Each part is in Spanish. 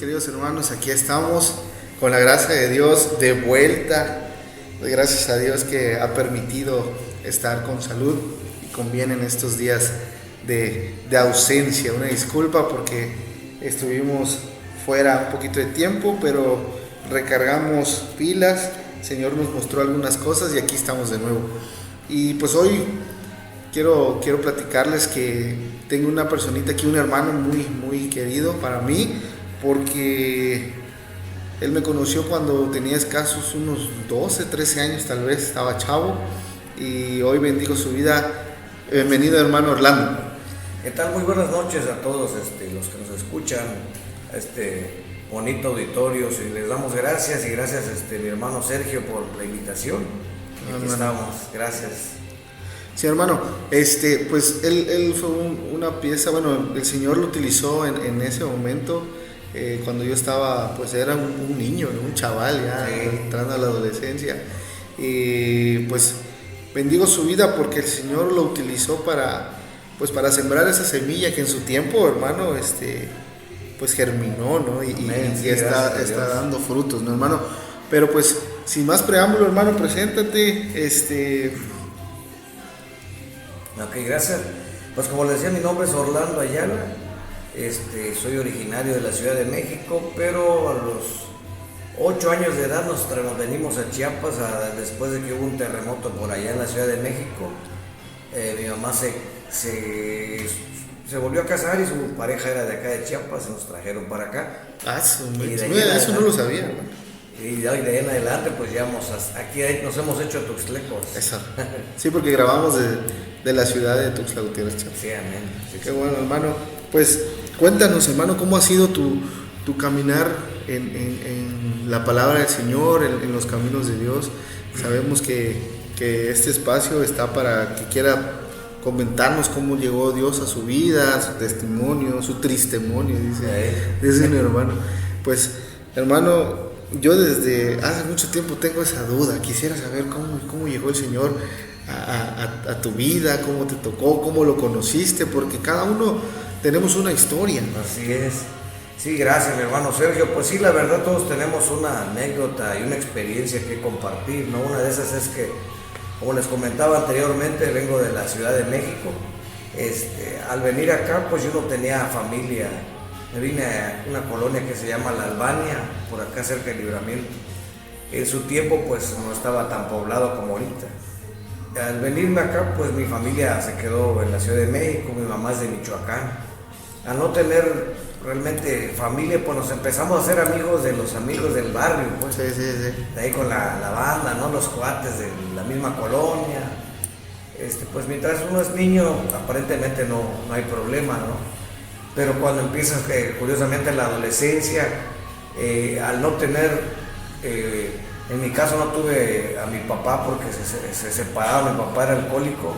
Queridos hermanos, aquí estamos con la gracia de Dios de vuelta. Gracias a Dios que ha permitido estar con salud y con bien en estos días de ausencia. Una disculpa porque estuvimos fuera un poquito de tiempo, pero recargamos pilas. El Señor nos mostró algunas cosas y aquí estamos de nuevo. Y pues hoy quiero platicarles que tengo una personita aquí, un hermano muy querido para mí, porque él me conoció cuando tenía escasos unos 12, 13 años, tal vez estaba chavo, y hoy bendigo su vida. Bienvenido, hermano Orlando. ¿Qué tal? Muy buenas noches a todos los que nos escuchan, a este bonito auditorio. Y les damos gracias y gracias mi hermano Sergio por la invitación. Aquí estamos, gracias. Sí, hermano, pues él fue una pieza, bueno, el Señor lo utilizó en ese momento. Cuando yo estaba, pues era un niño, un chaval ya, sí, entrando a la adolescencia, y pues bendigo su vida porque el Señor lo utilizó para sembrar esa semilla que en su tiempo, hermano, pues germinó, ¿no? Y está dando frutos, ¿no, hermano? Pero pues sin más preámbulo, hermano, preséntate. Ok, gracias. Pues como les decía, mi nombre es Orlando Ayala. Soy originario de la Ciudad de México, pero a los 8 años de edad nos venimos a Chiapas después de que hubo un terremoto por allá en la Ciudad de México. Mi mamá se volvió a casar y su pareja era de acá de Chiapas, se nos trajeron para acá. Eso no lo sabía, ¿no? Y de ahí en adelante pues ya aquí nos hemos hecho tuxtlecos. Eso. Sí, porque grabamos de la ciudad de Tuxtla Gutiérrez, Chiapas. Sí, amén. Sí, qué bueno, hermano. Pues cuéntanos, hermano, cómo ha sido tu caminar en la palabra del Señor, en los caminos de Dios. Sabemos que este espacio está para que quiera comentarnos cómo llegó Dios a su vida, su testimonio, su tristemonio, dice mi hermano. Pues, hermano, yo desde hace mucho tiempo tengo esa duda. Quisiera saber cómo llegó el Señor a tu vida, cómo te tocó, cómo lo conociste, porque cada uno tenemos una historia. Así es. Sí, gracias, mi hermano Sergio. Pues sí, la verdad todos tenemos una anécdota y una experiencia que compartir, ¿no? Una de esas es que, como les comentaba anteriormente, vengo de la Ciudad de México. Al venir acá, pues yo no tenía familia. Me vine a una colonia que se llama La Albania, por acá cerca del Libramiento. En su tiempo, pues no estaba tan poblado como ahorita. Al venirme acá, pues mi familia se quedó en la Ciudad de México, mi mamá es de Michoacán. Al no tener realmente familia, pues nos empezamos a hacer amigos de los amigos del barrio, pues. Sí. De ahí con la banda, ¿no? Los cuates de la misma colonia. Pues mientras uno es niño, aparentemente no hay problema, ¿no? Pero cuando empiezas, curiosamente, en la adolescencia, al no tener, en mi caso no tuve a mi papá porque se separaron, mi papá era alcohólico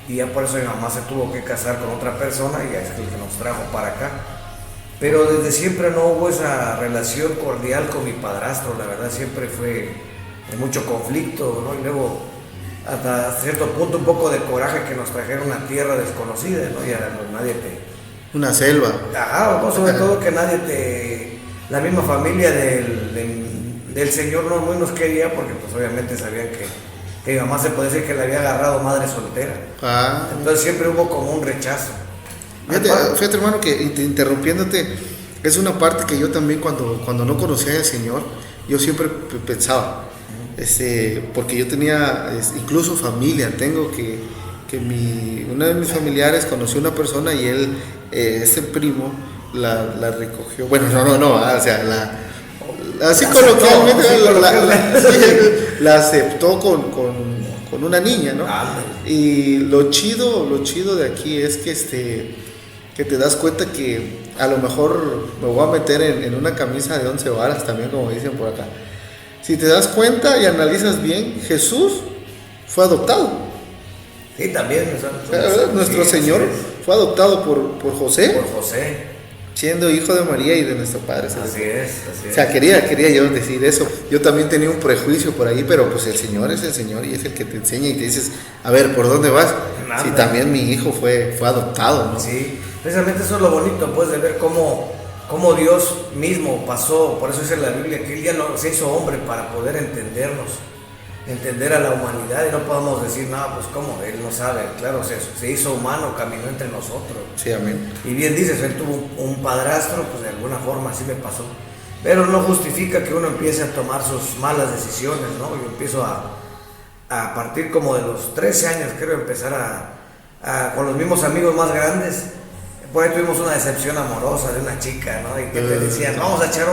y ya por eso mi mamá se tuvo que casar con otra persona y es el que nos trajo para acá. Pero desde siempre no hubo esa relación cordial con mi padrastro, la verdad siempre fue de mucho conflicto, ¿no? Y luego hasta cierto punto un poco de coraje que nos trajeron a tierra desconocida, ¿no? Ya nadie una selva. Ajá, no, sobre todo que la misma familia del Señor no muy nos quería porque pues obviamente sabían que mi mamá se puede decir que le había agarrado madre soltera. Entonces siempre hubo como un rechazo. Fíjate, hermano, que interrumpiéndote, es una parte que yo también cuando no conocía al Señor, yo siempre pensaba, porque yo tenía incluso familia, tengo que una de mis familiares conoció a una persona y él, primo, la recogió, bueno, no, o sea, así coloquialmente la aceptó con una niña, ¿no? Y lo chido de aquí es que te das cuenta que a lo mejor me voy a meter en una camisa de 11 varas también, como dicen por acá. Si te das cuenta y analizas bien, Jesús fue adoptado. Sí, también. Nuestro Señor fue adoptado por José. Por José. Siendo hijo de María y de nuestro Padre. Así es. O sea, quería yo decir eso. Yo también tenía un prejuicio por ahí, pero pues el Señor es el Señor y es el que te enseña y te dices, a ver, ¿por dónde vas? Si también mi hijo fue adoptado, ¿no? Sí, precisamente eso es lo bonito, pues, de ver cómo cómo Dios mismo pasó, por eso dice la Biblia que Él ya se hizo hombre para poder entendernos, entender a la humanidad, y no podemos decir, no, pues cómo, Él no sabe, claro, se hizo humano, caminó entre nosotros. Sí, amén. Y bien dices, Él tuvo un padrastro, pues de alguna forma así me pasó. Pero no justifica que uno empiece a tomar sus malas decisiones, ¿no? Yo empiezo a partir como de los 13 años, creo, empezar con los mismos amigos más grandes. Por ahí tuvimos una decepción amorosa de una chica, ¿no? Y que te decían, vamos a echar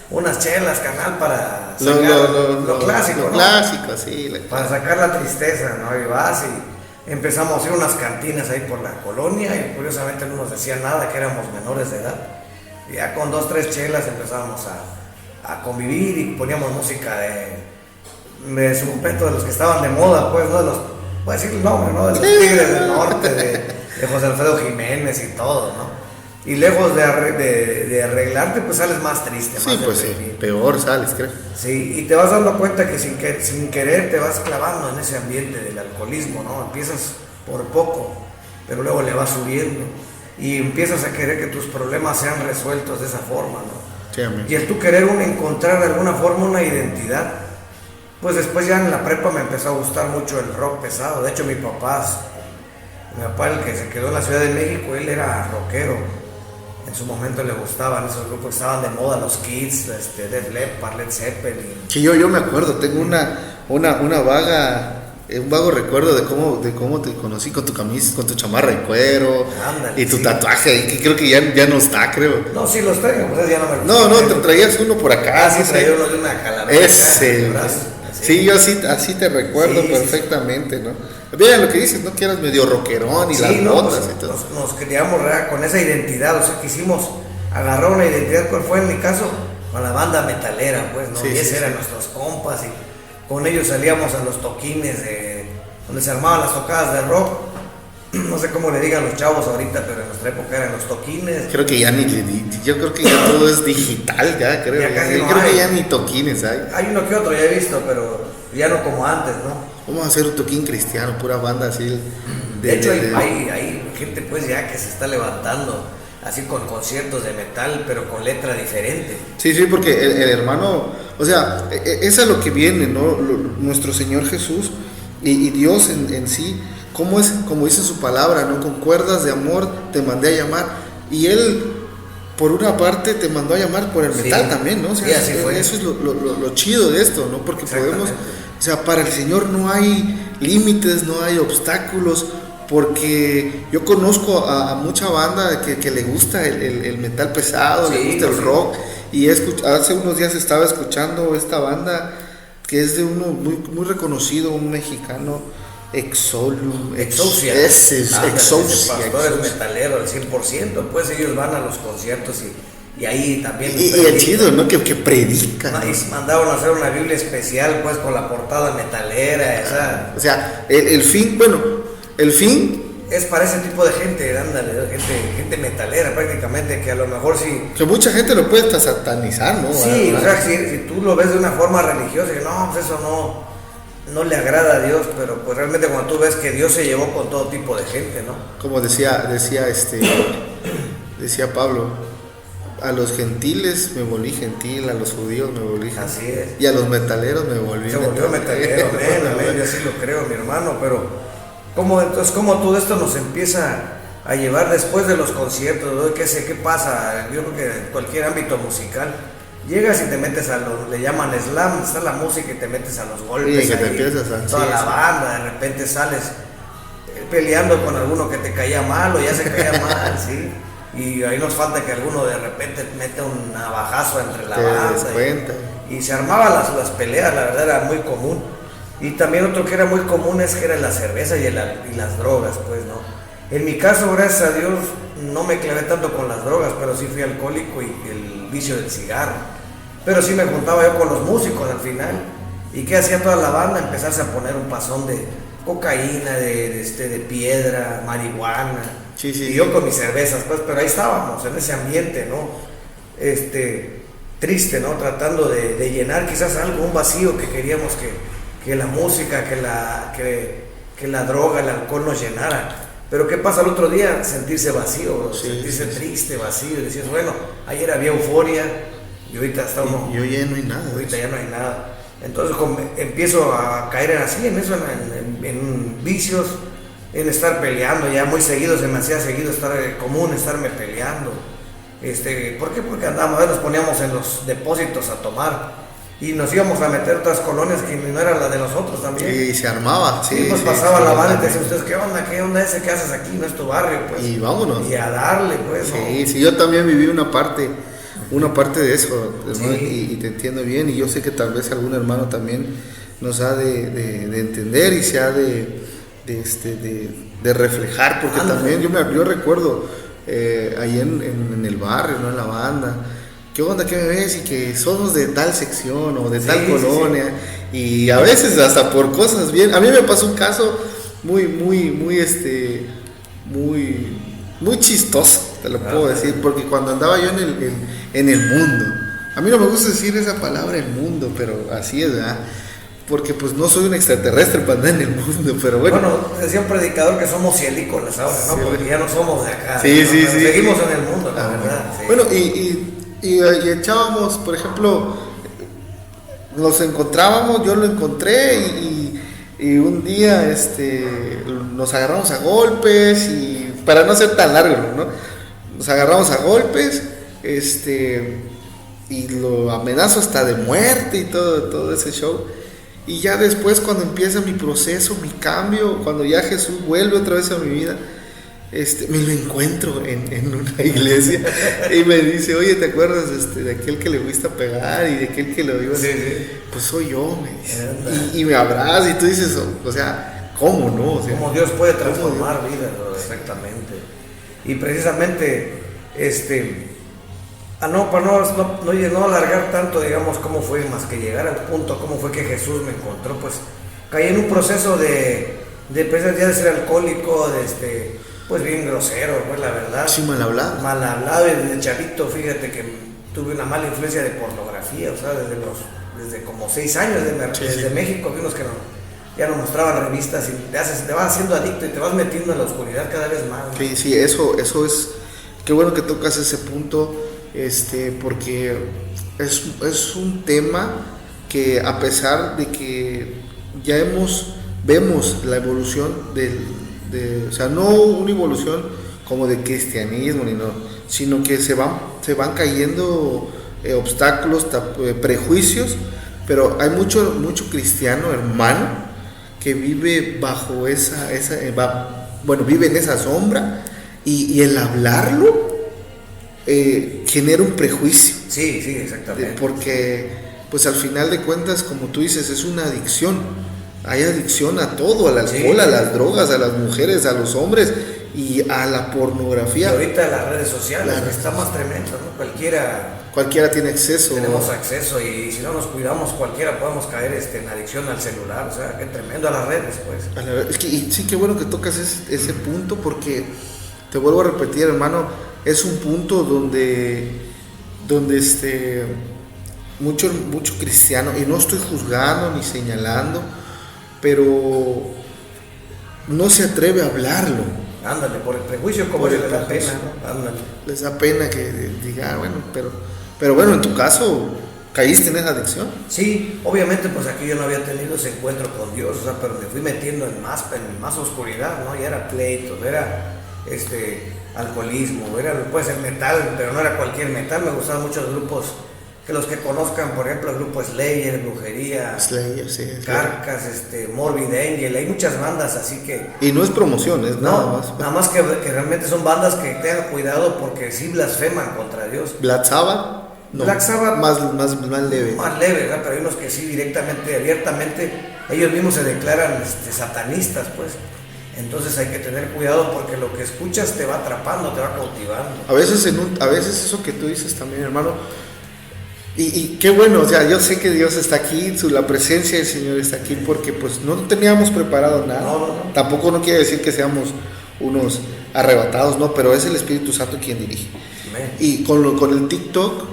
unas chelas, canal, para sacar lo clásico, lo ¿no? clásico, sí. Para sacar la tristeza, ¿no? Y vas y empezamos a ir a unas cantinas ahí por la colonia y curiosamente no nos decían nada, que éramos menores de edad. Y ya con 2, 3 chelas empezábamos a convivir y poníamos música de su momento, de los que estaban de moda, pues, ¿no? Voy a decir el nombre, ¿no? De los Tigres del Norte, de José Alfredo Jiménez y todo, ¿no? Y lejos de arreglarte, pues sales más triste, más Sí, pues sí, peor sales, creo. Sí, y te vas dando cuenta que sin querer te vas clavando en ese ambiente del alcoholismo, ¿no? Empiezas por poco, pero luego le vas subiendo y empiezas a querer que tus problemas sean resueltos de esa forma, ¿no? Sí, amén. Y el tú querer encontrar de alguna forma una identidad, pues después ya en la prepa me empezó a gustar mucho el rock pesado. De hecho mi papá, el que se quedó en la Ciudad de México, él era rockero. En su momento le gustaban esos grupos que estaban de moda, los Kids, Def Leppard, Led Zeppelin. Sí, yo me acuerdo, tengo un vago recuerdo de cómo te conocí con tu camisa, con tu chamarra de cuero. Ándale, y tu sí. tatuaje, que creo que ya no está, creo. No, sí los traigo, pues ya no me los No, te traías uno por acá. sí, sé. traía uno de una calavera. Ese. Sí, yo así te recuerdo Sí, perfectamente, ¿no? Bien, lo que dices, ¿no? Que eras medio rockerón y Sí, las no, botas pues, y todo. nos criamos, ¿verdad?, con esa identidad, o sea, quisimos agarrar una identidad. ¿Cuál fue en mi caso? Con la banda metalera, pues, ¿no? Sí, Y ese sí, eran sí. nuestros compas, y con ellos salíamos a los toquines donde se armaban las tocadas de rock. No sé cómo le digan los chavos ahorita, pero en nuestra época eran los toquines. Creo que ya yo creo que ya todo es digital, ya creo. Ya casi no creo hay. que ya ni toquines hay. Hay uno que otro, ya he visto, pero ya no como antes, ¿no? Vamos a hacer un toquín cristiano, pura banda así. De hecho, hay gente pues ya que se está levantando así con conciertos de metal, pero con letra diferente. Sí, porque el hermano, o sea, es a lo que viene, ¿no? Nuestro Señor Jesús y Dios en sí, como dice su palabra, ¿no? Con cuerdas de amor te mandé a llamar, y Él, por una parte, te mandó a llamar por el metal también, ¿no? O sea, sí, así fue. Eso es lo chido de esto, ¿no? Porque podemos, o sea, para el Señor no hay límites, no hay obstáculos. Porque yo conozco a mucha banda que le gusta el metal pesado, le gusta el rock. Y hace unos días estaba escuchando esta banda que es de uno muy reconocido, un mexicano, Exousia. Exousia. Pastores metaleros al 100%, pues ellos van a los conciertos y ahí también. Y es chido, ¿no? Que predican. Y mandaron a hacer una Biblia especial, pues con la portada metalera. O sea, el fin es para ese tipo de gente, ándale, gente metalera prácticamente, que a lo mejor sí. Que mucha gente lo puede satanizar, ¿no? Sí, o sea, si tú lo ves de una forma religiosa, que no, pues eso no le agrada a Dios, pero pues realmente cuando tú ves que Dios se llevó con todo tipo de gente, ¿no? Como decía Pablo, a los gentiles me volví gentil, a los judíos me volví gentil. Así es. Y a los metaleros me volví Se volvió metalero, amén, yo así lo creo, mi hermano, pero entonces cómo todo esto nos empieza a llevar después de los conciertos, ¿no? ¿Qué pasa? Yo creo que en cualquier ámbito musical llegas y te metes le llaman slam, está la música y te metes a los golpes, sí, que te ahí, empiezas toda la banda, de repente sales peleando con alguno que te caía mal o ya se caía mal, ¿sí? Y ahí nos falta que alguno de repente mete un navajazo entre la banda y se armaban las peleas, la verdad era muy común. Y también otro que era muy común es que era la cerveza y las drogas, pues, ¿no? En mi caso, gracias a Dios, no me clavé tanto con las drogas, pero sí fui alcohólico y el vicio del cigarro. Pero sí me juntaba yo con los músicos al final. ¿Y qué hacía toda la banda? Empezarse a poner un pasón de cocaína, de piedra, marihuana. Sí. Y yo con mis cervezas, pues, pero ahí estábamos, en ese ambiente, ¿no? Triste, ¿no? Tratando de llenar quizás algo, un vacío que queríamos que la música, que la droga, el alcohol nos llenara. Pero ¿qué pasa el otro día? Sentirse vacío, sentirse triste, vacío, y decías, bueno, Ayer había euforia y ahorita está uno... Y hoy ya no hay nada. Ahorita ya no hay nada. Entonces empiezo a caer así, en eso, en vicios, en estar peleando, ya muy seguido, se me hacía seguido común estarme peleando. ¿Por qué? Porque nos poníamos en los depósitos a tomar y nos íbamos a meter otras colonias que no era la de nosotros también. Y se armaba, sí. Pues pasaba la banda y te decía, ¿ustedes qué onda ese que haces aquí? No es tu barrio, pues. Y vámonos. Y a darle, pues. Sí, sí, yo también viví una parte de eso, hermano, y te entiendo bien, y yo sé que tal vez algún hermano también nos ha de entender y se ha de reflejar, porque también yo recuerdo ahí en el barrio, ¿no? En la banda, ¿qué onda? ¿Qué me ves? Y que somos de tal sección o de tal colonia, y a veces hasta por cosas bien. A mí me pasó un caso muy chistoso, te lo puedo decir, porque cuando andaba yo en el mundo, a mí no me gusta decir esa palabra, el mundo, pero así es, ¿verdad? Porque pues no soy un extraterrestre para andar en el mundo, pero bueno. Bueno, decía un predicador que somos cielícolas ahora, ¿no? Sí, porque ya no somos de acá. Sí, ¿no? sí, Seguimos en el mundo, la verdad. Sí. Bueno, y echábamos, por ejemplo, nos encontrábamos, yo lo encontré y un día nos agarramos a golpes, y para no ser tan largo, ¿no? Nos agarramos a golpes, y lo amenazo hasta de muerte y todo ese show. Y ya después, cuando empieza mi proceso, mi cambio, cuando ya Jesús vuelve otra vez a mi vida, me lo encuentro en una iglesia y me dice, oye, ¿te acuerdas de aquel que le fuiste a pegar y de aquel que lo iba a hacer? Sí. Pues soy yo, me dice. Y me abraza y tú dices, o sea, ¿cómo no? O sea, cómo Dios puede transformar vidas, exactamente. Y precisamente, para no alargar tanto, digamos, cómo fue, más que llegar al punto, cómo fue que Jesús me encontró, pues caí en un proceso de empezar ya de ser alcohólico, pues bien grosero, pues la verdad. Sí, mal hablado. Mal hablado, y desde chavito, fíjate que tuve una mala influencia de pornografía, o sea, desde como 6 años, desde México, vimos que ya nos mostraban revistas y te vas haciendo adicto y te vas metiendo en la oscuridad cada vez más, ¿no? Sí, sí, eso es, qué bueno que tocas ese punto, porque es un tema que, a pesar de que ya vemos la evolución o sea, no una evolución como de cristianismo ni no, sino que se van cayendo obstáculos, prejuicios, pero hay mucho cristiano, hermano, que vive bajo vive en esa sombra, y el hablarlo genera un prejuicio. Sí, exactamente. Porque pues al final de cuentas, como tú dices, es una adicción. Hay adicción a todo, al alcohol, a las drogas, a las mujeres, a los hombres y a la pornografía. Y ahorita las redes sociales está más tremendo, ¿no? Cualquiera tiene acceso. Tenemos acceso, y si no nos cuidamos, cualquiera podemos caer en adicción al celular. O sea, qué tremendo, a las redes, pues. Sí, qué bueno que tocas ese punto, porque te vuelvo a repetir, hermano, es un punto donde mucho cristiano, y no estoy juzgando ni señalando, pero no se atreve a hablarlo. Ándale, por el prejuicio, como les da pena, ¿no? Ándale. Les da pena que diga, bueno, pero bueno, en tu caso, ¿caíste en esa adicción? Sí, obviamente, pues aquí yo no había tenido ese encuentro con Dios, o sea, pero me fui metiendo en más oscuridad, ¿no? Ya era pleitos, era alcoholismo, era pues el metal, pero no era cualquier metal. Me gustaban muchos grupos, que los que conozcan, por ejemplo, el grupo Slayer, Brujería, Slayer, sí, Carcass, Morbid Angel, hay muchas bandas así que... Y no es promoción, es nada más. Nada más que realmente son bandas que tengan cuidado, porque sí blasfeman contra Dios. Black Sabbath, no, Black Sabbath más leve. Más leve, ¿verdad? Pero hay unos que sí directamente, abiertamente, ellos mismos se declaran satanistas, pues. Entonces hay que tener cuidado, porque lo que escuchas te va atrapando, te va cautivando. A veces eso que tú dices también, hermano, y qué bueno, o sea, yo sé que Dios está aquí, la presencia del Señor está aquí, porque pues no teníamos preparado nada. No. Tampoco no quiere decir que seamos unos arrebatados, no, pero es el Espíritu Santo quien dirige. Amén. Y con el TikTok,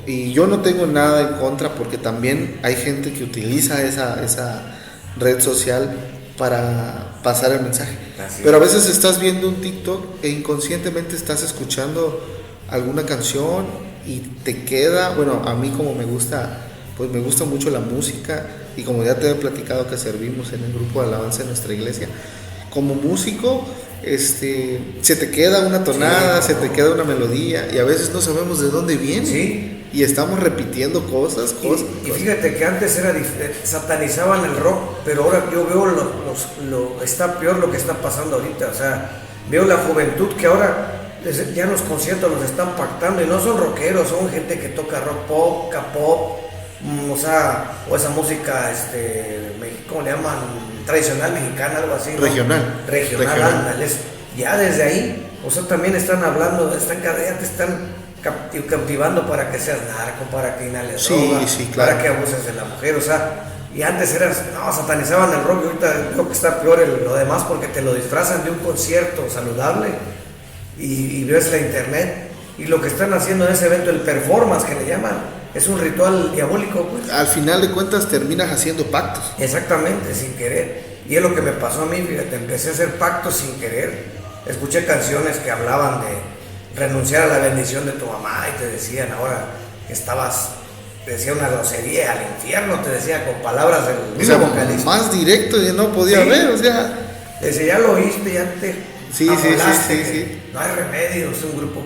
y yo no tengo nada en contra, porque también hay gente que utiliza esa red social para pasar el mensaje. Pero a veces estás viendo un TikTok e inconscientemente estás escuchando alguna canción y te queda, bueno, a mí como me gusta, pues me gusta mucho la música y como ya te he platicado que servimos en el grupo de alabanza de nuestra iglesia, como músico, se te queda una tonada, Sí, se te queda una melodía y a veces no sabemos de dónde viene. Sí. Y estamos repitiendo cosas. Y fíjate que antes era satanizaban el rock, pero ahora yo veo está peor lo que está pasando ahorita. O sea, veo la juventud que ahora ya en los conciertos los están pactando y no son rockeros, son gente que toca rock pop, K-pop, o esa música, ¿cómo le llaman? Tradicional mexicana, algo así, ¿no? Regional, ándales. Ya desde ahí, o sea, también están hablando, ya te están cautivando para que seas narco, para que inhales droga, claro, para que abuses de la mujer, o sea, y antes satanizaban el rock y ahorita creo que está peor lo demás porque te lo disfrazan de un concierto saludable y ves la internet y lo que están haciendo en ese evento, el performance que le llaman, es un ritual diabólico, pues. Al final de cuentas terminas haciendo pactos. Exactamente, sin querer, y es lo que me pasó a mí, fíjate, empecé a hacer pactos sin querer, escuché canciones que hablaban de renunciar a la bendición de tu mamá y te decían ahora que te decía una grosería al infierno, te decía con palabras del mismo vocalista. Más directo y no podía ver, o sea. Decía, ya lo oíste, ya te sí. No hay remedio, es un grupo.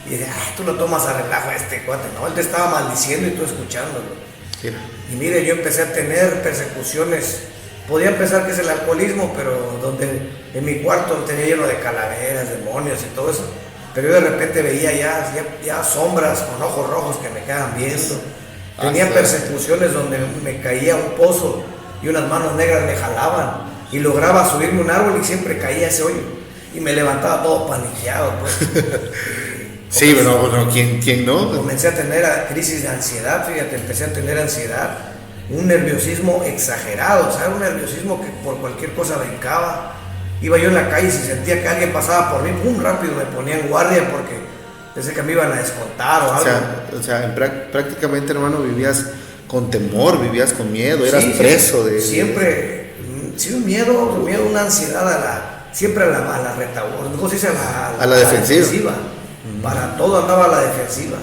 Y dice, tú lo tomas a relajo a este cuate, no, él te estaba maldiciendo y tú escuchándolo. Mira. Y mire, yo empecé a tener persecuciones. Podía empezar que es el alcoholismo, pero donde en mi cuarto tenía lleno de calaveras, demonios y todo eso. Pero yo de repente veía ya sombras con ojos rojos que me quedaban viendo. Tenía persecuciones donde me caía un pozo y unas manos negras me jalaban y lograba subirme un árbol y siempre caía ese hoyo y me levantaba todo paniqueado, pues. Sí, pero bueno, ¿quién no? Comencé a tener crisis de ansiedad, fíjate, empecé a tener ansiedad, un nerviosismo exagerado, ¿sabes? Un nerviosismo que por cualquier cosa brincaba. Iba yo en la calle y si sentía que alguien pasaba por mí, ¡pum!, rápido me ponía en guardia porque pensé que me iban a descontar o algo. O sea, prácticamente, hermano, vivías con temor, vivías con miedo, eras preso de... Siempre, un miedo, una ansiedad siempre a la retaguardia, ¿cómo se dice? A la defensiva. Para todo andaba a la defensiva,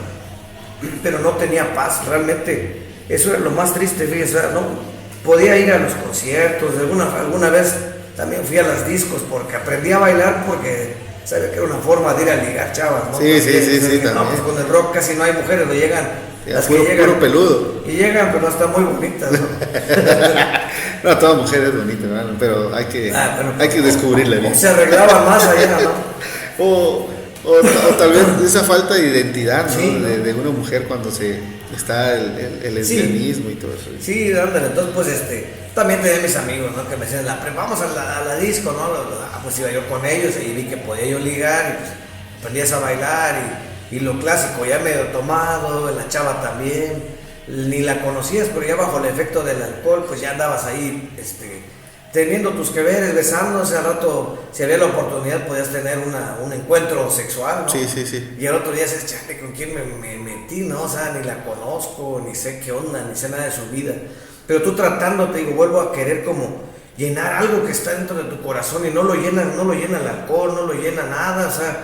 pero no tenía paz, realmente, eso era lo más triste, fíjese, no podía ir a los conciertos, alguna vez también fui a los discos porque aprendí a bailar porque sabía que era una forma de ir a ligar chavas, ¿no? Sí, también. No, pues con el rock casi no hay mujeres, no llegan. Las puro, que llegan, puro peludo. Y llegan, pero no están muy bonitas, ¿no? No, toda mujer es bonita, hermano, pero hay que descubrirla bien. Se arreglaban más allá, ¿no? O tal vez esa falta de identidad, ¿no? Sí, ¿no? De una mujer cuando está el lesbianismo y todo eso. Sí, ándale, entonces pues también tenía mis amigos, ¿no? Que me decían, vamos a la disco, ¿no? Pues iba yo con ellos y vi que podía yo ligar y pues aprendías a bailar y lo clásico, ya medio tomado, la chava también, ni la conocías, pero ya bajo el efecto del alcohol, pues ya andabas ahí, teniendo tus que veres, besándose, al rato, si había la oportunidad, podías tener un encuentro sexual, ¿no? Sí. Y al otro día dices, chale, ¿con quién me metí, no? O sea, ni la conozco, ni sé qué onda, ni sé nada de su vida. Pero tú tratando, te digo, vuelvo a querer como llenar algo que está dentro de tu corazón y no lo llena el alcohol, no lo llena nada, o sea,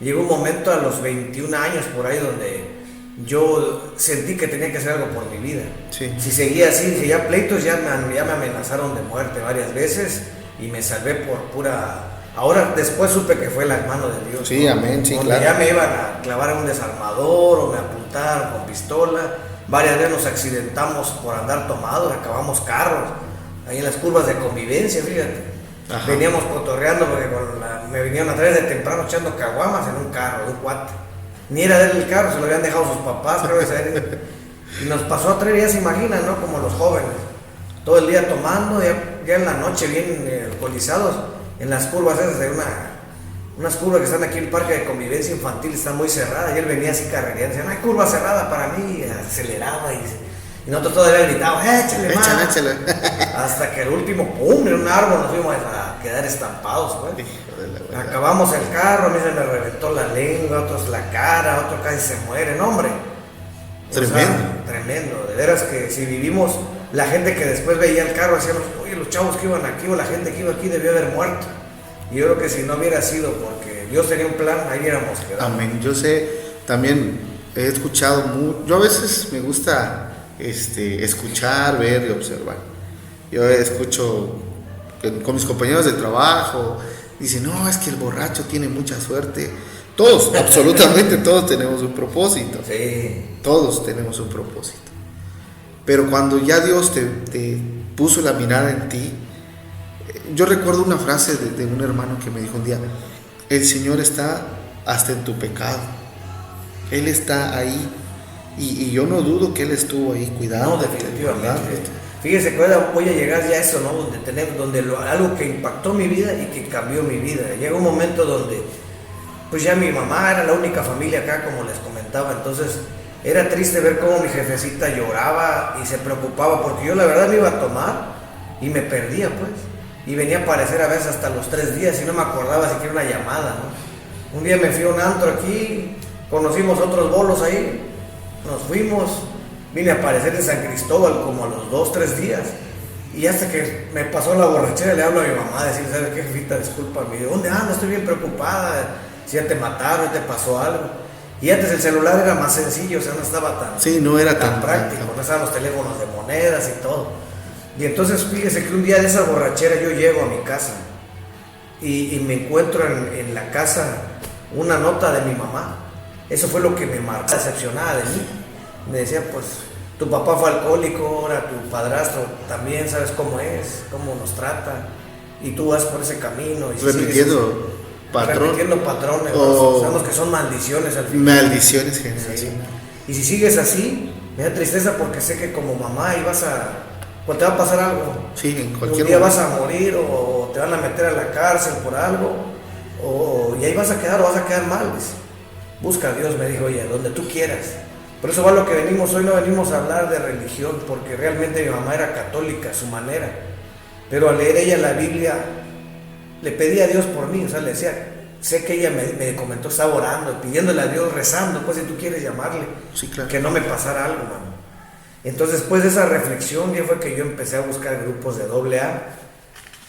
llegó un momento a los 21 años por ahí donde yo sentí que tenía que hacer algo por mi vida. Sí. Si seguía así, si ya pleitos, ya me amenazaron de muerte varias veces y me salvé por pura... Ahora, después supe que fue la mano de Dios. Sí, ¿no? Amén, sí, donde claro. ya me iban a clavar un desarmador o me apuntaron con pistola. Varias veces nos accidentamos por andar tomados, acabamos carros, ahí en las curvas de convivencia, fíjate. Ajá. Veníamos cotorreando porque me vinieron a traer de temprano echando caguamas en un carro, de un cuate. Ni era de él el carro, se lo habían dejado sus papás, creo que y nos pasó a traer, ya se imaginan, ¿no? Como los jóvenes, todo el día tomando, ya en la noche bien alcoholizados, en las curvas esas de unas curvas que están aquí en el parque de convivencia infantil, están muy cerradas, y él venía así carrereando, decía, no hay curva cerrada para mí, y aceleraba, y nosotros todavía gritábamos, échale más, hasta que el último, pum, en un árbol nos fuimos a quedar estampados, pues. Acabamos el carro, a mí se me reventó la lengua, otros la cara, otro casi se muere, no, hombre. Tremendo. O sea, tremendo, de veras que si vivimos, la gente que después veía el carro decíamos, oye, los chavos que iban aquí o la gente que iba aquí debió haber muerto. Y yo creo que si no hubiera sido porque Dios tenía un plan, ahí hubiéramos quedado. Amén. Yo sé también he escuchado yo a veces me gusta escuchar, ver y observar. Yo escucho con mis compañeros de trabajo, dicen, no, es que el borracho tiene mucha suerte. Todos, absolutamente todos tenemos un propósito. Sí. Todos tenemos un propósito. Pero cuando ya Dios te puso la mirada en ti, yo recuerdo una frase de un hermano que me dijo un día, el Señor está hasta en tu pecado. Él está ahí. Y yo no dudo que Él estuvo ahí cuidando. No, definitivamente. Fíjese que ahora voy a llegar ya a eso, ¿no? Algo que impactó mi vida y que cambió mi vida. Llega un momento donde, pues ya mi mamá era la única familia acá, como les comentaba. Entonces, era triste ver cómo mi jefecita lloraba y se preocupaba, porque yo la verdad me iba a tomar y me perdía, pues. Y venía a aparecer a veces hasta los 3 días y no me acordaba siquiera una llamada, ¿no? Un día me fui a un antro aquí, conocimos otros bolos ahí, nos fuimos, vine a aparecer en San Cristóbal como a los 2-3 días. Y hasta que me pasó la borrachera, le hablo a mi mamá, decirle, ¿sabes qué, jefita? Discúlpame. ¿De dónde andas? Estoy bien preocupada. Si ya te mataron, ya te pasó algo. Y antes el celular era más sencillo, o sea, no estaba no era tan práctico, no estaban los teléfonos de monedas y todo. Y entonces fíjese que un día de esa borrachera yo llego a mi casa y me encuentro en la casa una nota de mi mamá. Eso fue lo que me marcó, decepcionada de mí. Me decía, pues, tu papá fue alcohólico, ahora tu padrastro también, sabes cómo es, cómo nos trata, y tú vas por ese camino. Y repitiendo patrones, sabemos que son maldiciones al final. Maldiciones generacionales. Sí. Y si sigues así, me da tristeza porque sé que como mamá pues te va a pasar algo. Sí, en cualquier un día momento vas a morir o te van a meter a la cárcel por algo, y ahí vas a quedar o vas a quedar mal. Dice. Busca a Dios, me dijo ella, donde tú quieras. Por eso va lo que venimos hoy, no venimos a hablar de religión, porque realmente mi mamá era católica a su manera. Pero al leer ella la Biblia, le pedí a Dios por mí, o sea, le decía, sé que ella me comentó, estaba orando, pidiéndole a Dios, rezando, pues si tú quieres llamarle, sí, claro, que no me pasara algo, mano. Entonces, después de esa reflexión, ya fue que yo empecé a buscar grupos de AA.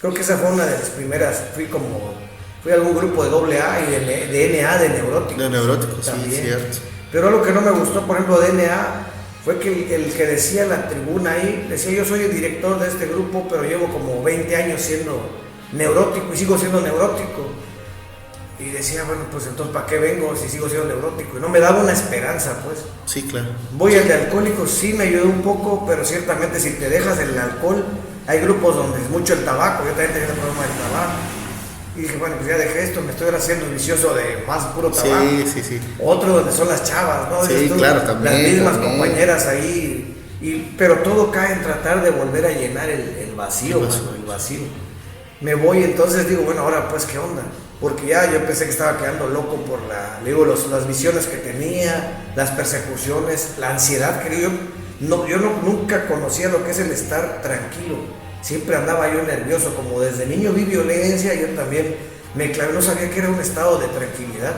Creo que esa fue una de las primeras, fui a algún grupo de AA y de NA, de neuróticos. De neuróticos, también. Sí, cierto. Pero algo que no me gustó, por ejemplo, de NA, fue que el que decía en la tribuna ahí, decía, yo soy el director de este grupo, pero llevo como 20 años siendo neurótico y sigo siendo neurótico. Y decía, bueno, pues entonces, ¿para qué vengo si sigo siendo neurótico? Y no me daba una esperanza, pues. Sí, claro. Voy al de alcohólicos, sí me ayudó un poco, pero ciertamente si te dejas el alcohol, hay grupos donde es mucho el tabaco, yo también tenía el problema del tabaco. Y dije, bueno, pues ya dejé esto, me estoy ahora haciendo vicioso de más puro tabaco. Sí. Otro donde son las chavas, ¿no? Sí, claro, también. Las mismas compañeras ahí. Pero todo cae en tratar de volver a llenar el vacío, el vacío. Me voy, entonces digo, bueno, ahora pues, ¿qué onda? Porque ya yo pensé que estaba quedando loco por las visiones que tenía, las persecuciones, la ansiedad que yo nunca conocía lo que es el estar tranquilo. Siempre andaba yo nervioso, como desde niño vi violencia, yo también me clavé, no sabía que era un estado de tranquilidad.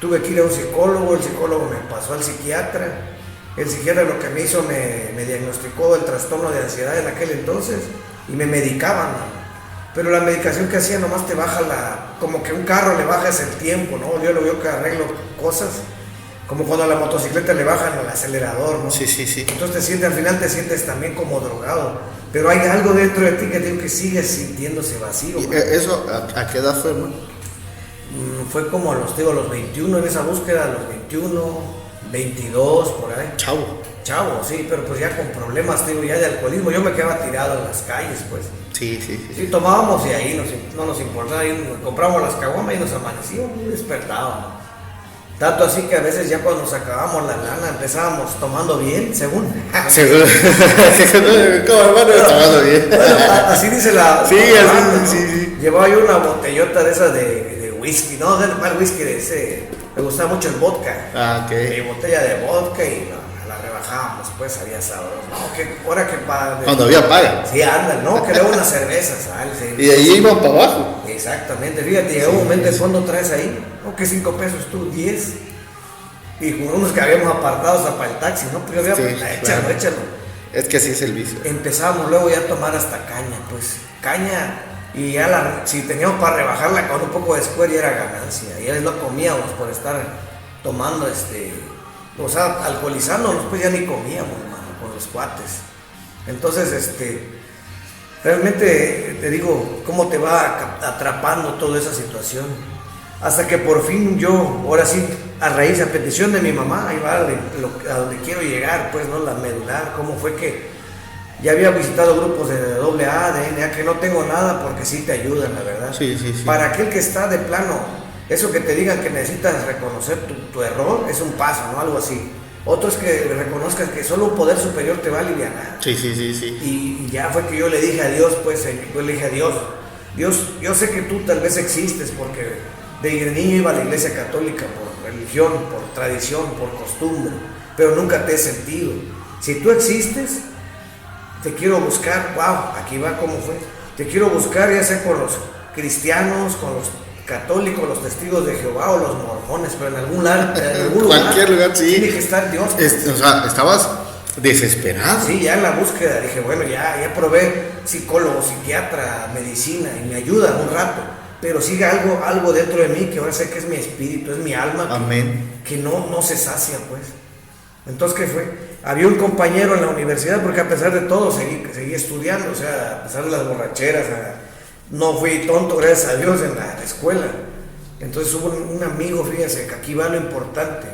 Tuve que ir a un psicólogo, el psicólogo me pasó al psiquiatra, el psiquiatra lo que me hizo, me diagnosticó el trastorno de ansiedad en aquel entonces y me medicaban, ¿no? Pero la medicación que hacía nomás te baja como que un carro le bajas el tiempo, ¿no? Yo lo veo que arreglo cosas, como cuando a la motocicleta le bajan el acelerador, ¿no? Sí. Entonces al final te sientes también como drogado. Pero hay algo dentro de ti que digo que sigues sintiéndose vacío. ¿Y eso a qué edad fue, hermano? Fue como a los 21 en esa búsqueda, a los 21, 22, por ahí. Chavo, sí, pero pues ya con problemas, digo, ya de alcoholismo. Yo me quedaba tirado en las calles, pues. Sí. Tomábamos y ahí no nos importaba, ahí compramos las caguamas y nos amanecíamos y despertábamos. Tanto así que a veces ya cuando nos acabamos la lana empezábamos tomando bien, según. Como hermano, tomando bien. Bueno, así dice la. Sí, así, ¿no? Sí. Llevaba yo una botellota de esas de whisky, no, de whisky de ese. Me gustaba mucho el vodka. Ok. Mi botella de vodka y la rebajábamos, pues había sabroso. No, que ahora que para. Cuando había paga. Sí, anda, ¿no? Que luego una cerveza, ¿sabes? Sí. Y de ahí iban para abajo. Exactamente, fíjate, llegó un momento, ¿de fondo traes ahí? ¿No? ¿Qué 5 pesos tú? 10. Y con unos que habíamos apartados para el taxi, ¿no? Pero échalo. Es que así es el vicio. Empezamos luego ya a tomar hasta caña, pues. Caña, y ya si teníamos para rebajarla con un poco de Square ya era ganancia. Ya no comíamos por estar tomando, o sea, alcoholizándonos, pues ya ni comíamos, hermano, con los cuates. Entonces, realmente te digo, cómo te va atrapando toda esa situación. Hasta que por fin yo, ahora sí, a raíz, a petición de mi mamá, ahí va a donde quiero llegar, pues, ¿no? La medular, cómo fue que ya había visitado grupos de AA, de NA, que no tengo nada porque sí te ayudan, la verdad. Sí. Para aquel que está de plano, eso que te digan que necesitas reconocer tu error, es un paso, ¿no? Algo así. Otro es que reconozcas que solo un poder superior te va a aliviar. Sí. Y ya fue que yo le dije a Dios, pues, yo le dije a Dios, yo sé que tú tal vez existes porque de niño iba a la iglesia católica por religión, por tradición, por costumbre, pero nunca te he sentido. Si tú existes, te quiero buscar, wow, aquí va cómo fue. Te quiero buscar ya sea con los cristianos, con los católicos, los testigos de Jehová o los mormones, pero en algún lugar, cualquier lugar, sí. Tiene que estar Dios. O sea, estabas desesperado. Sí, ya en la búsqueda dije, bueno, ya probé psicólogo, psiquiatra, medicina y me ayuda un rato, pero sigue algo dentro de mí que ahora sé que es mi espíritu, es mi alma. Amén. Que no se sacia, pues. Entonces, ¿qué fue? Había un compañero en la universidad, porque a pesar de todo seguí estudiando, o sea, a pesar de las borracheras, no fui tonto, gracias a Dios, en la escuela. Entonces hubo un amigo, fíjense, que aquí va lo importante,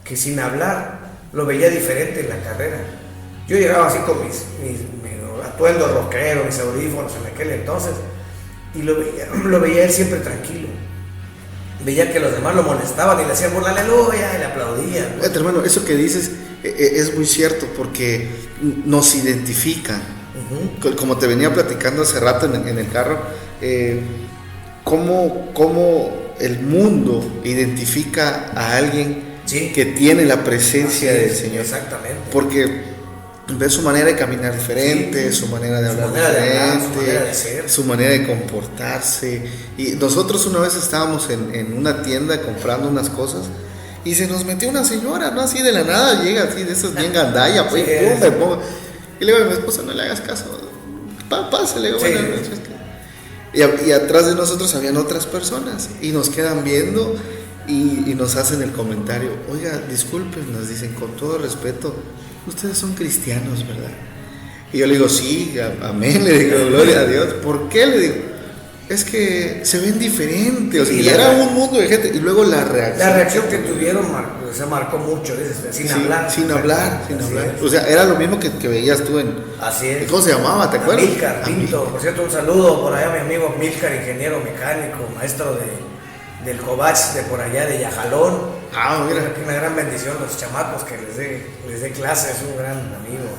que sin hablar lo veía diferente en la carrera. Yo llegaba así con mis atuendos rockeros, mis audífonos en aquel entonces, y lo veía él siempre tranquilo. Veía que los demás lo molestaban y le hacían por la aleluya y le aplaudían. Hermano, eso que dices es muy cierto porque nos identifican. Como te venía platicando hace rato en el carro, cómo el mundo identifica a alguien que tiene la presencia del Señor. Exactamente. Porque ve su manera de caminar diferente, su manera de hablar diferente, su manera de comportarse. Y nosotros una vez estábamos en una tienda comprando unas cosas y se nos metió una señora, ¿no? Así de la nada, llega así de esas bien gandalla, pues, me pongo. Y le digo a mi esposa, no le hagas caso, pásale, buenas noches. Y atrás de nosotros habían otras personas y nos quedan viendo y nos hacen el comentario, oiga, disculpen, nos dicen con todo respeto, ustedes son cristianos, ¿verdad? Y yo le digo, sí, amén, le digo, gloria a Dios. ¿Por qué? Le digo, es que se ven diferentes, o sea, y era un mundo de gente. Y luego la reacción. La reacción que tuvieron se marcó mucho, sin hablar. Sin hablar. O sea, era lo mismo que veías tú en... Así es. ¿Cómo se llamaba? ¿Te acuerdas? Milcar Pinto. Por cierto, un saludo por allá a mi amigo Milcar, ingeniero mecánico, maestro del Covach de por allá, de Yajalón. Mira. Una gran bendición los chamacos que les dé clase, es un gran amigo.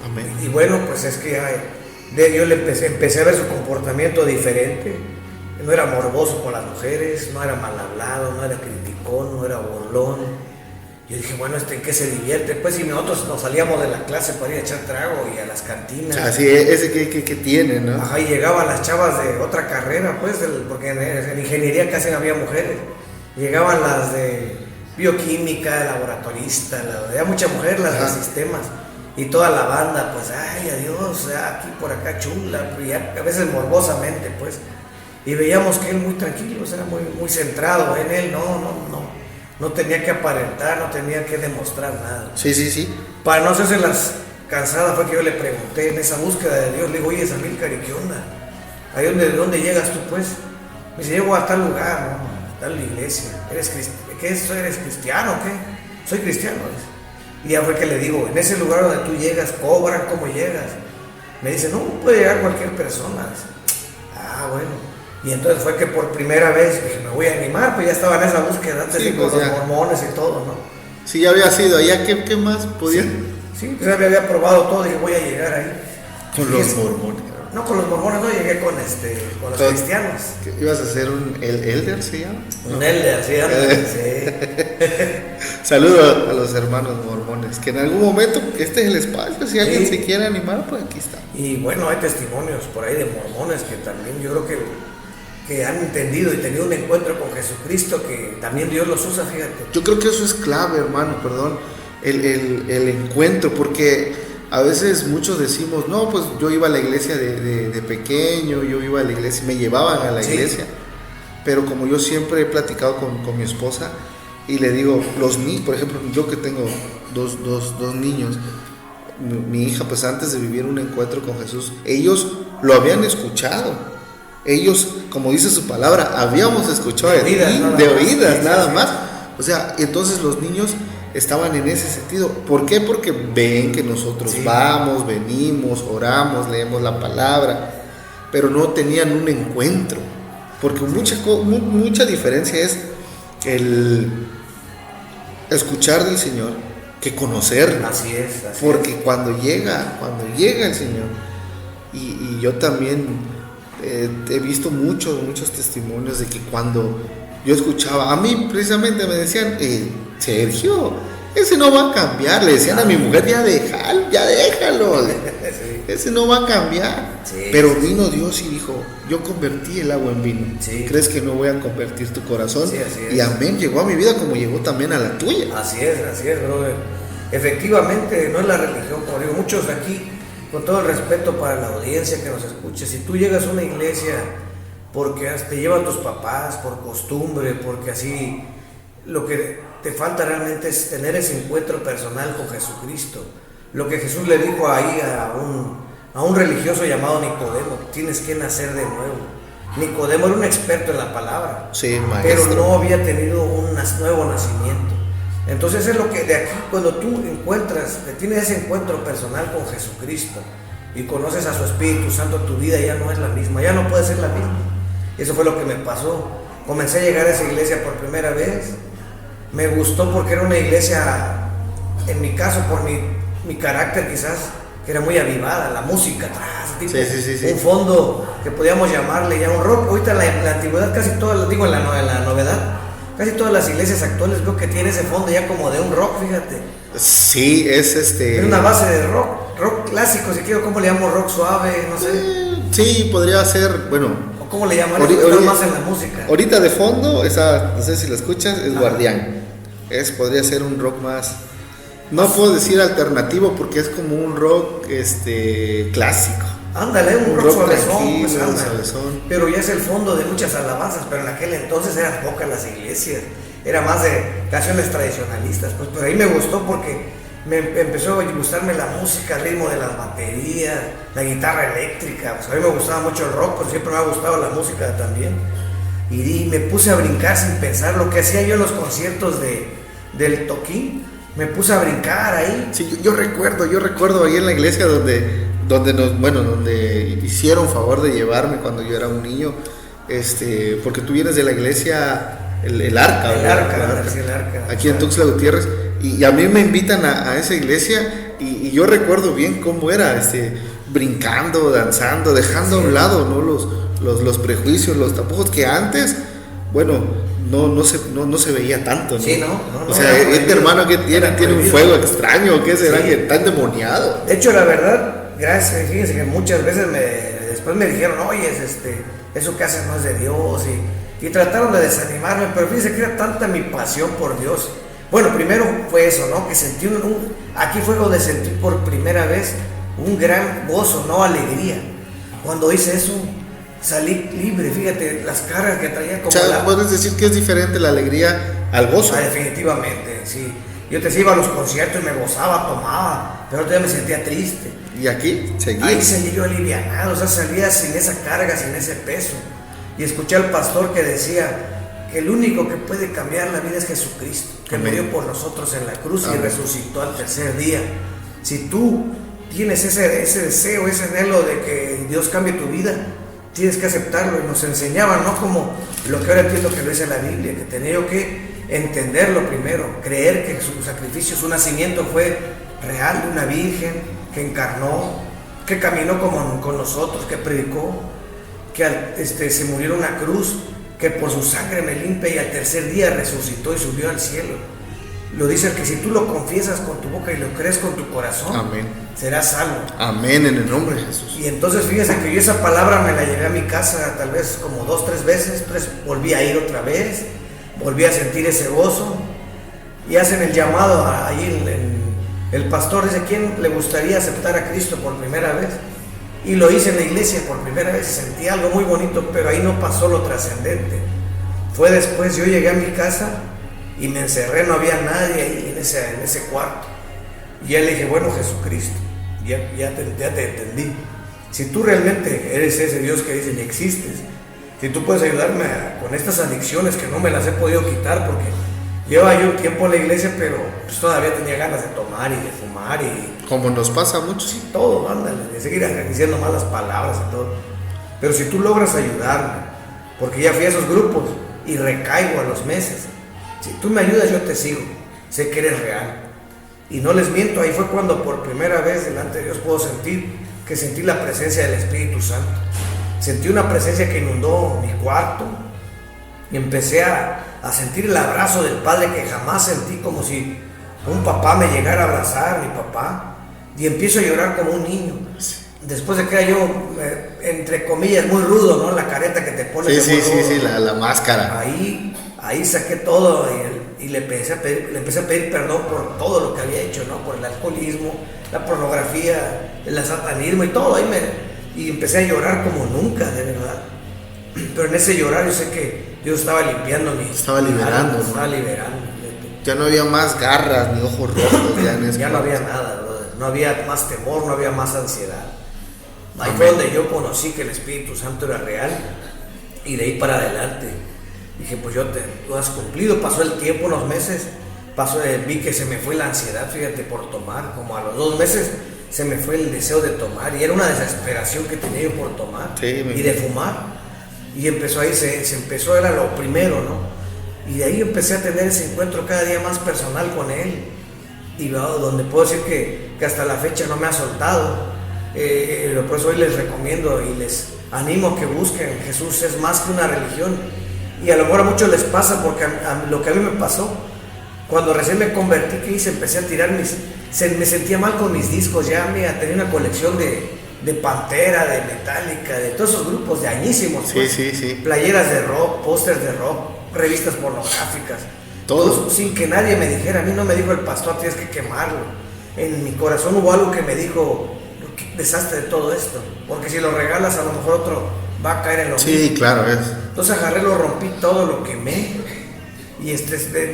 Amén. Y bueno, pues es que yo le empecé a ver su comportamiento diferente. No era morboso con las mujeres, no era mal hablado, no era criticón, no era burlón. Yo dije, bueno, ¿en qué se divierte? Pues si nosotros nos salíamos de la clase para ir a echar trago y a las cantinas. Así es, ese que tiene, ¿no? Ajá, y llegaban las chavas de otra carrera, pues, porque en ingeniería casi no había mujeres. Llegaban las de bioquímica, laboratorista, había mucha mujer, las de sistemas. Y toda la banda, pues, ay, adiós, aquí por acá chula, y a veces morbosamente, pues. Y veíamos que él muy tranquilo, o sea, muy centrado en él, no tenía que aparentar, no tenía que demostrar nada. Sí. Para no hacerse las cansadas fue que yo le pregunté en esa búsqueda de Dios, le digo, oye, Samílcar, ¿y qué onda? ¿Ahí dónde llegas tú, pues? Me dice, llego a tal lugar, ¿no? A tal iglesia. ¿Eres cristiano o qué? Soy cristiano, dice. Y ya fue que le digo, en ese lugar donde tú llegas, cobran, ¿cómo llegas? Me dice, no, puede llegar cualquier persona. Dice, bueno. Y entonces fue que por primera vez dije, me voy a animar, pues ya estaba en esa búsqueda antes de con los mormones y todo, ¿no? Sí, ya había sido, allá ¿qué más podía? Sí, pues ya había probado todo, dije, voy a llegar ahí. Con los mormones. No, con los mormones no, llegué con los cristianos. ¿Ibas a ser un elder, se llama? Un elder, sí. Saludos a los hermanos mormones, que en algún momento, este es el espacio, si alguien se quiere animar, pues aquí está. Y bueno, hay testimonios por ahí de mormones que también yo creo que han entendido y tenido un encuentro con Jesucristo, que también Dios los usa, fíjate. Yo creo que eso es clave, hermano, el encuentro, porque a veces muchos decimos, no, pues yo iba a la iglesia de pequeño, yo iba a la iglesia, me llevaban a la iglesia, pero como yo siempre he platicado con mi esposa, y le digo, por ejemplo, yo que tengo dos niños, mi hija, pues antes de vivir un encuentro con Jesús, ellos lo habían escuchado. Ellos, como dice su palabra, habíamos escuchado de oídas nada más. O sea, entonces los niños estaban en ese sentido. ¿Por qué? Porque ven que nosotros vamos, venimos, oramos, leemos la palabra, pero no tenían un encuentro. Porque mucha diferencia es el escuchar del Señor que conocerlo. Así es. Porque cuando llega el Señor, y yo también he visto muchos testimonios de que cuando yo escuchaba, a mí precisamente me decían, Sergio, ese no va a cambiar, le decían a mi mujer, ya déjalo, ese no va a cambiar, pero vino Dios y dijo, yo convertí el agua en vino, ¿crees que no voy a convertir tu corazón? Sí, así es. Y amén, llegó a mi vida como llegó también a la tuya. Así es, brother. Efectivamente, no es la religión, como digo, muchos aquí, con todo el respeto para la audiencia que nos escuche, si tú llegas a una iglesia porque te llevan tus papás, por costumbre, porque así, lo que te falta realmente es tener ese encuentro personal con Jesucristo. Lo que Jesús le dijo ahí a un religioso llamado Nicodemo, tienes que nacer de nuevo. Nicodemo era un experto en la palabra, pero no había tenido un nuevo nacimiento. Entonces es lo que de aquí, cuando tú tienes ese encuentro personal con Jesucristo y conoces a su Espíritu Santo, tu vida ya no es la misma, ya no puede ser la misma. Eso fue lo que me pasó. Comencé a llegar a esa iglesia por primera vez. Me gustó porque era una iglesia, en mi caso, por mi carácter quizás, que era muy avivada, la música atrás, tipo, un fondo que podíamos llamarle ya un rock. Ahorita en la antigüedad casi todas, digo en la novedad, casi todas las iglesias actuales veo que tiene ese fondo ya como de un rock, fíjate. Sí, es una base de rock clásico, si quiero, ¿cómo le llamo? Rock suave, no sé. Sí, podría ser, bueno. ¿Cómo le llaman? Más en la música. Ahorita de fondo, no sé si la escuchas, es Guardián. Podría ser un rock más, no puedo decir alternativo porque es como un rock clásico. Ándale, un rock suavezón, pues, suavezón. Pero ya es el fondo de muchas alabanzas, pero en aquel entonces eran pocas las iglesias, era más de canciones tradicionalistas, pues, pero ahí me gustó porque me empezó a gustarme la música, el ritmo de las baterías, la guitarra eléctrica. Pues a mí me gustaba mucho el rock, pero siempre me ha gustado la música también. Y me puse a brincar sin pensar lo que hacía yo en los conciertos del toquín. Me puse a brincar ahí. Sí, yo recuerdo ahí en la iglesia donde hicieron favor de llevarme cuando yo era un niño, porque tú vienes de la iglesia el Arca. El Arca. Aquí en Tuxtla Gutiérrez. Y a mí me invitan a esa iglesia y yo recuerdo bien cómo era, brincando, danzando, dejando a un lado, ¿no? los prejuicios, los tapujos que antes, bueno, no se veía tanto, ¿no? Sí, ¿no? O sea, este hermano que tiene un fuego extraño, ¿qué será que está endemoniado? De hecho, la verdad, gracias, fíjense que muchas veces después me dijeron, oye, eso que haces no es de Dios, y trataron de desanimarme, pero fíjense que era tanta mi pasión por Dios. Bueno, primero fue eso, ¿no? Que sentí aquí fue donde sentí por primera vez un gran gozo, no alegría. Cuando hice eso, salí libre, fíjate, las cargas que traía como o sea, puedes decir que es diferente la alegría al gozo. Definitivamente, sí. Yo iba a los conciertos y me gozaba, tomaba, pero todavía me sentía triste. ¿Y aquí? Seguí. Ahí sentí yo alivianado, o sea, salía sin esa carga, sin ese peso. Y escuché al pastor que decía que el único que puede cambiar la vida es Jesucristo, que murió por nosotros en la cruz y resucitó al tercer día. Si tú tienes ese deseo, ese anhelo de que Dios cambie tu vida, tienes que aceptarlo. Y nos enseñaban, no como lo que ahora entiendo que lo dice la Biblia, que tenía yo que entenderlo primero, creer que su sacrificio, su nacimiento fue real, de una virgen que encarnó, que caminó con nosotros, que predicó, que se murió en una cruz, que por su sangre me limpia y al tercer día resucitó y subió al cielo. Lo dice que si tú lo confiesas con tu boca y lo crees con tu corazón, amén, serás salvo. Amén, en el nombre de Jesús. Y entonces fíjense que yo esa palabra me la llevé a mi casa tal vez como 2-3 veces, pues volví a ir otra vez, volví a sentir ese gozo y hacen el llamado ahí el pastor dice, ¿quién le gustaría aceptar a Cristo por primera vez? Y lo hice en la iglesia por primera vez y sentí algo muy bonito, pero ahí no pasó lo trascendente. Fue después, yo llegué a mi casa y me encerré, no había nadie ahí en ese cuarto. Y ya le dije, bueno, Jesucristo, ya te entendí. Si tú realmente eres ese Dios que dicen y existes, si tú puedes ayudarme con estas adicciones que no me las he podido quitar, porque lleva yo un tiempo en la iglesia, pero pues todavía tenía ganas de tomar y de fumar y... Como nos pasa a muchos. Sí, todo, ándale, de seguir diciendo malas palabras y todo. Pero si tú logras ayudarme, porque ya fui a esos grupos y recaigo a los meses, si tú me ayudas yo te sigo, sé que eres real. Y no les miento, ahí fue cuando por primera vez delante de Dios puedo sentí la presencia del Espíritu Santo. Sentí una presencia que inundó mi cuarto y empecé a sentir el abrazo del Padre que jamás sentí, como si un papá me llegara a abrazar, mi papá, y empiezo a llorar como un niño. Después de que era yo, entre comillas, muy rudo, ¿no? La careta que te pones. Sí, la máscara. Ahí saqué todo y le empecé a pedir perdón por todo lo que había hecho, ¿no? Por el alcoholismo, la pornografía, el satanismo y todo. Y empecé a llorar como nunca, de verdad. Pero en ese llorar yo sé que Dios estaba limpiando Estaba liberando, ¿no? Estaba liberando. Ya no había más garras ni ojos rojos. Ya no había nada, brother. No había más temor, no había más ansiedad. Ahí fue donde yo conocí que el Espíritu Santo era real. Y de ahí para adelante dije, pues tú has cumplido. Pasó el tiempo, unos meses. Vi que se me fue la ansiedad, fíjate, por tomar. Como a los 2 meses se me fue el deseo de tomar. Y era una desesperación que tenía yo por tomar y de fumar. Y empezó ahí, se empezó, era lo primero, ¿no? Y de ahí empecé a tener ese encuentro cada día más personal con Él. Y donde puedo decir que hasta la fecha no me ha soltado. Por eso hoy les recomiendo y les animo a que busquen. Jesús es más que una religión. Y a lo mejor a muchos les pasa, porque lo que a mí me pasó, cuando recién me convertí, que hice, empecé a tirar me sentía mal con mis discos. Ya tenía una colección de Pantera, de Metallica, de todos esos grupos de añísimos, pues. Sí. Playeras de rock, pósters de rock, revistas pornográficas, todo sin que nadie me dijera. A mí no me dijo el pastor, tienes que quemarlo. En mi corazón hubo algo que me dijo, deshazte de todo esto, porque si lo regalas a lo mejor otro va a caer en lo mismo. Sí, claro, es. Entonces agarré, lo rompí todo, lo quemé y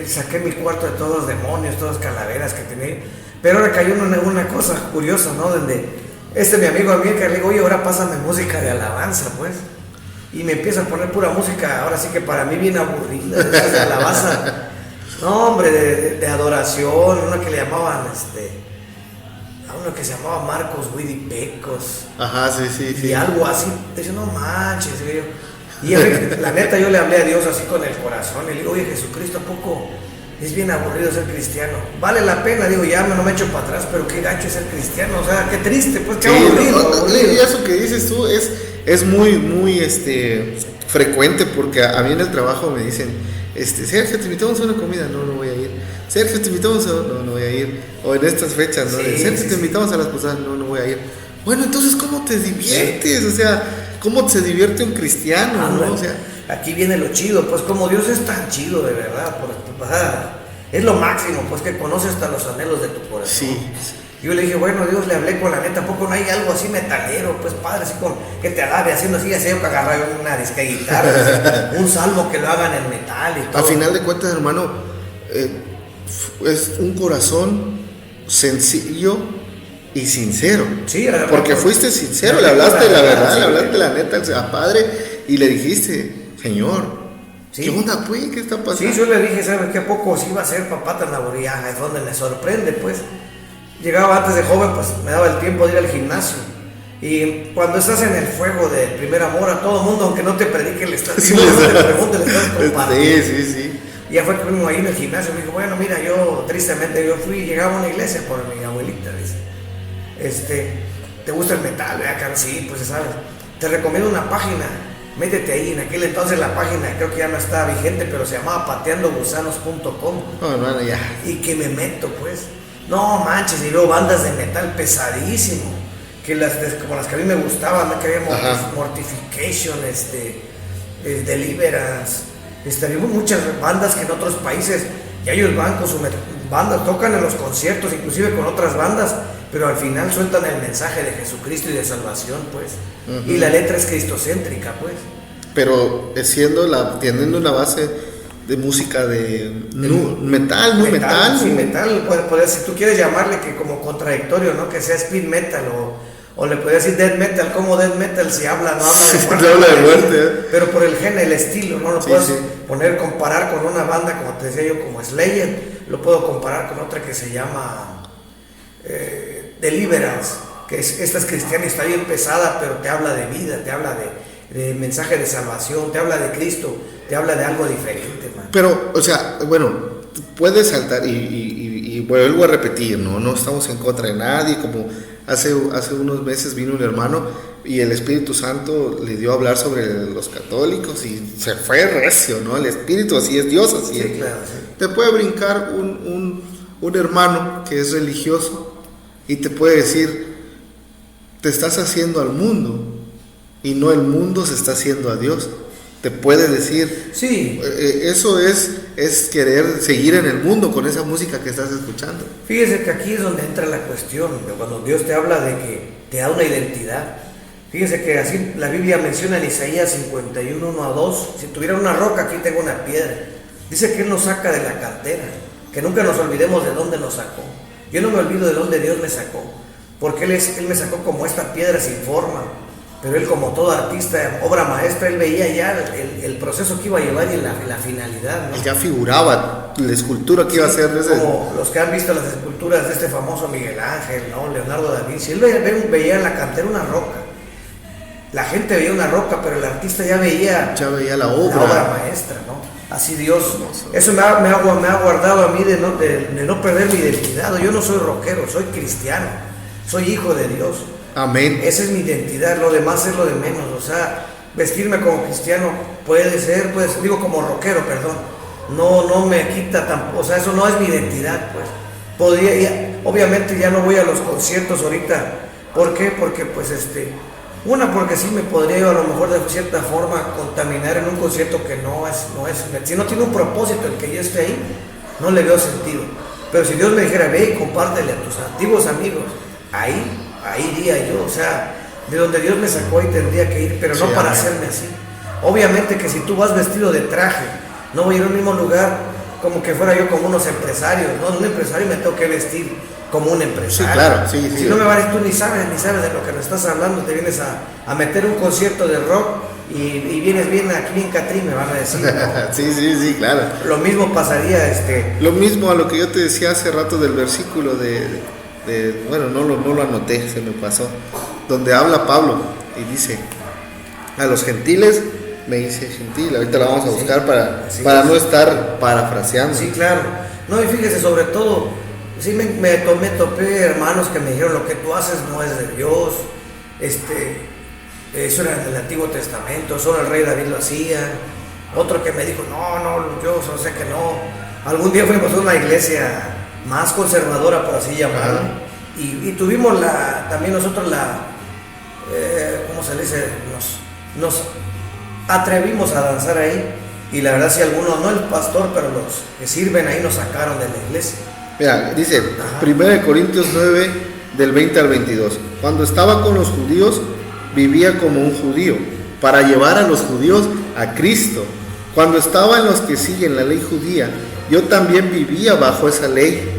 saqué mi cuarto de todos los demonios, todas las calaveras que tenía. Pero ahora cayó una cosa curiosa, ¿no? Donde mi amigo a mí, que le digo, oye, ahora pásame música de alabanza, pues. Y me empieza a poner pura música, ahora sí que para mí bien aburrida, de alabanza. No, hombre, de adoración, una que le llamaban, a uno que se llamaba Marcos Huidipecos. Ajá, sí. Y algo así, dice, no manches, y la neta yo le hablé a Dios así con el corazón, y le digo, oye, Jesucristo, ¿a poco es bien aburrido ser cristiano? Vale la pena, digo, ya no me echo para atrás, pero qué gacho es ser cristiano, o sea, qué triste, pues, qué aburrido. Y eso que dices tú es muy frecuente, porque a mí en el trabajo me dicen, Sergio, te invitamos a una comida, no voy a ir. Sergio, te invitamos a... no voy a ir. O en estas fechas, ¿no? Sergio, te invitamos a las posadas, no voy a ir. Bueno, entonces, ¿cómo te diviertes? O sea, ¿cómo se divierte un cristiano, no? O sea, aquí viene lo chido, pues como Dios es tan chido, de verdad, es lo máximo, pues que conoce hasta los anhelos de tu corazón. Sí. Yo le dije, bueno, Dios, le hablé con la neta, ¿a poco no hay algo así metalero, pues padre, así con que te alabe, haciendo así, así, que agarrar una disca de guitarra, un salmo que lo hagan en metal y todo? A final de cuentas, hermano, es un corazón sencillo y sincero. Sí, porque fuiste sincero, le hablaste la verdad, sí, le hablaste la neta al Padre y le dijiste, Señor, sí, ¿qué onda, pues? ¿Qué está pasando? Sí, yo le dije, ¿sabes qué? ¿A poco sí iba a ser papá tan aburrida? Es donde me sorprende, pues. Llegaba antes de joven, pues me daba el tiempo de ir al gimnasio. Y cuando estás en el fuego del primer amor, a todo mundo, aunque no te predique, le estás diciendo, no te pregunte, le estás compartiendo. Sí. Y ya fue que fuimos ahí en el gimnasio, me dijo, bueno, mira, tristemente, llegaba a una iglesia por mi abuelita, dice, ¿te gusta el metal? Sí, pues sabes, te recomiendo una página, métete ahí. En aquel entonces la página creo que ya no estaba vigente, pero se llamaba pateandogusanos.com. Oh, hermano, ya. Y que me meto, pues, no manches, y luego bandas de metal pesadísimo, como las que a mí me gustaban, ¿no? Que había Mortification, Deliverance, había muchas bandas que en otros países, ya ellos van con su banda, tocan en los conciertos, inclusive con otras bandas, pero al final sueltan el mensaje de Jesucristo y de salvación, pues. Y la letra es cristocéntrica, pues. Pero teniendo una base de música de metal, muy metal. Sí, metal, pues, si tú quieres llamarle que como contradictorio, ¿no? Que sea speed metal o le podrías decir death metal, como death metal si no habla de muerte. No habla de muerte. Pero por el género, el estilo, ¿no? Lo Sí, puedes sí. comparar con una banda, como te decía yo, como Slayer, lo puedo comparar con otra que se llama Deliverance, que esta es cristiana y está bien pesada, pero te habla de vida, te habla de mensaje de salvación, te habla de Cristo, te habla de algo diferente, man. Pero, o sea, bueno, puedes saltar y vuelvo a repetir, no estamos en contra de nadie, como hace unos meses vino un hermano y el Espíritu Santo le dio a hablar sobre los católicos y se fue recio, ¿no? El Espíritu así es, Dios así Sí, es. claro, sí. Te puede brincar un hermano que es religioso y te puede decir, te estás haciendo al mundo y no el mundo se está haciendo a Dios. Te puede decir, Sí, eso es querer seguir en el mundo con esa música que estás escuchando. fíjese que aquí es donde entra la cuestión, de cuando Dios te habla de que te da una identidad. Fíjese que así la Biblia menciona en Isaías 51, 1 a 2, si tuviera una roca, aquí tengo una piedra. Dice que Él nos saca de la cantera, que nunca nos olvidemos de dónde nos sacó. Yo no me olvido de dónde Dios me sacó, porque Él me sacó como esta piedra sin forma, pero Él como todo artista, obra maestra, Él veía ya el proceso que iba a llevar y la finalidad, ¿no? Él ya figuraba la escultura que iba a hacer desde... Como los que han visto las esculturas de este famoso Miguel Ángel, ¿no? Leonardo da Vinci, él veía en la cantera una roca. La gente veía una roca, pero el artista ya veía la obra maestra, ¿no? Así Dios, eso me ha guardado a mí de no perder mi identidad. Yo no soy rockero, soy cristiano, soy hijo de Dios. Amén. Esa es mi identidad, lo demás es lo de menos. O sea, vestirme como cristiano puede ser, digo como rockero, perdón. No me quita tampoco, o sea, eso no es mi identidad, pues. Obviamente ya no voy a los conciertos ahorita. ¿Por qué? Porque pues porque sí me podría yo a lo mejor de cierta forma contaminar en un concierto que si no tiene un propósito el que yo esté ahí, no le veo sentido. Pero si Dios me dijera, ve y compártele a tus antiguos amigos, ahí iría yo, o sea, de donde Dios me sacó ahí tendría que ir, pero no para hacerme así. Obviamente que si tú vas vestido de traje, no voy a ir al mismo lugar como que fuera yo como unos empresarios, ¿no? Un empresario me tengo que vestir como un empresario. Sí, claro, sí. Si no me vales, tú ni sabes de lo que me estás hablando, te vienes a meter un concierto de rock y vienes bien aquí en Catrín, me van a decir, ¿no? Sí, claro. Lo mismo pasaría, Lo mismo a lo que yo te decía hace rato del versículo bueno, no lo anoté, se me pasó, donde habla Pablo y dice, a los gentiles, me dice gentil, ahorita la vamos a buscar para no estar parafraseando. Sí, claro. No, y fíjese, sobre todo, sí me topé hermanos que me dijeron, lo que tú haces no es de Dios, eso era del Antiguo Testamento, solo el rey David lo hacía. Otro que me dijo, no, yo sé que no. Algún día fuimos a una iglesia más conservadora, por así llamarlo, y tuvimos también nosotros ¿cómo se dice? Nos atrevimos a danzar ahí, y la verdad si algunos, no el pastor, pero los que sirven ahí nos sacaron de la iglesia. Mira, dice 1 Corintios 9 del 20 al 22, cuando estaba con los judíos vivía como un judío para llevar a los judíos a Cristo. Cuando estaba en los que siguen la ley judía, yo también vivía bajo esa ley.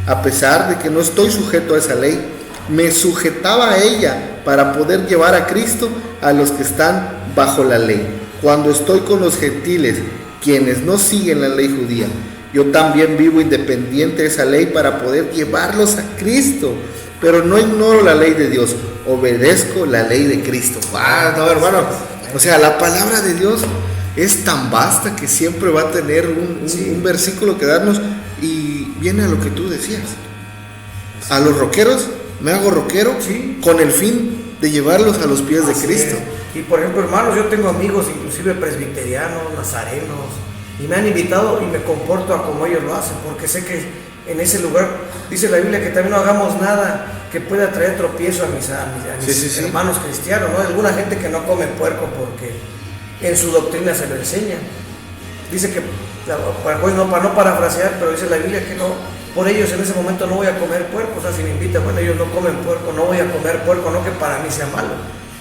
A pesar de que no estoy sujeto a esa ley, me sujetaba a ella para poder llevar a Cristo a los que están bajo la ley. Cuando estoy con los gentiles, quienes no siguen la ley judía, yo también vivo independiente de esa ley para poder llevarlos a Cristo. Pero no ignoro la ley de Dios, obedezco la ley de Cristo. No, hermano, o sea, la palabra de Dios es tan vasta que siempre va a tener un versículo que darnos, y viene a lo que tú decías. A los rockeros, me hago rockero con el fin de llevarlos a los pies de Cristo. Y por ejemplo, hermanos, yo tengo amigos inclusive presbiterianos, nazarenos, y me han invitado y me comporto a como ellos lo hacen, porque sé que en ese lugar dice la Biblia que también no hagamos nada que pueda traer tropiezo a mis hermanos cristianos, ¿no? Alguna gente que no come puerco porque en su doctrina se lo enseña. Dice que, para no parafrasear, pero dice la Biblia que no, por ellos en ese momento no voy a comer puerco. O sea, si me invitan, bueno, ellos no comen puerco, no voy a comer puerco, no que para mí sea malo,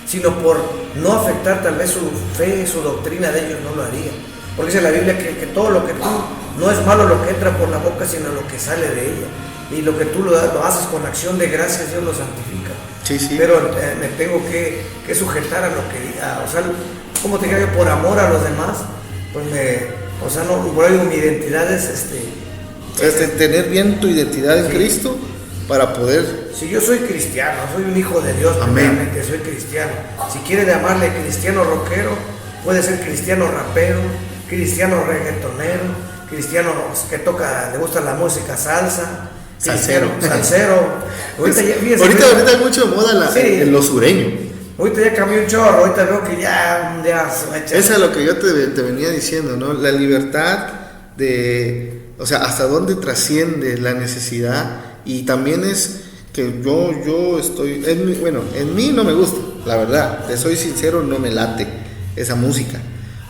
sino por no afectar tal vez su fe, su doctrina de ellos, no lo haría. porque dice la Biblia que todo lo que tú, no es malo lo que entra por la boca, sino lo que sale de ella. Y lo que tú lo haces con acción de gracias, Dios lo santifica. Sí, sí. Pero me tengo que sujetar a lo que, o sea, como te digo yo, por amor a los demás, pues o sea, no, por algo mi identidad es tener bien tu identidad en Cristo para poder... Si yo soy cristiano, soy un hijo de Dios, primeramente, soy cristiano. Si quiere llamarle cristiano rockero, puede ser cristiano rapero, cristiano reggaetonero, cristiano que toca, le gusta la música salsa, salsero. Ahorita hay mucho de moda en lo sureño. Ahorita ya cambió un chorro, ahorita veo que ya se me echa. Eso es lo que yo te venía diciendo, ¿no? La libertad de, o sea, hasta dónde trasciende la necesidad, y también es que yo estoy, en mí no me gusta, la verdad, te soy sincero, no me late esa música,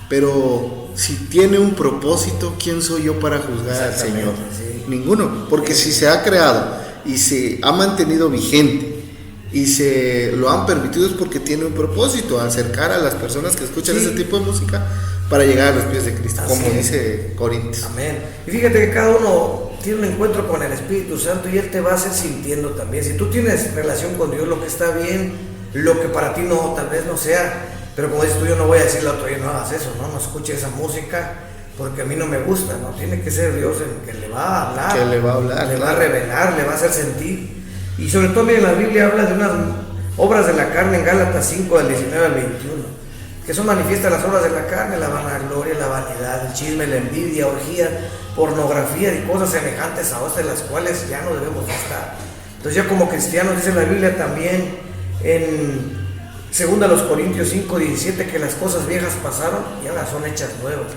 pero si tiene un propósito, ¿quién soy yo para juzgar al Señor? Sí. Ninguno, porque si se ha creado y se ha mantenido vigente y se lo han permitido es porque tiene un propósito, acercar a las personas que escuchan ese tipo de música para llegar a los pies de Cristo, como dice Corintios. Amén. Y fíjate que cada uno tiene un encuentro con el Espíritu Santo y Él te va a hacer sintiendo también. Si tú tienes relación con Dios, lo que está bien, lo que para ti no, tal vez no sea, pero como dices tú, yo no voy a decirle a otro, no hagas eso, no escuches esa música, porque a mí no me gusta, ¿no? Tiene que ser Dios el que le va a hablar, le va a revelar, le va a hacer sentir. Y sobre todo, miren, la Biblia habla de unas obras de la carne en Gálatas 5, del 19 al 21, que son manifiestas las obras de la carne, la vanagloria, la vanidad, el chisme, la envidia, orgía, pornografía y cosas semejantes a otras, de las cuales ya no debemos estar. Entonces ya como cristianos dice la Biblia también en 2 Corintios 5, 17, que las cosas viejas pasaron y ahora son hechas nuevas.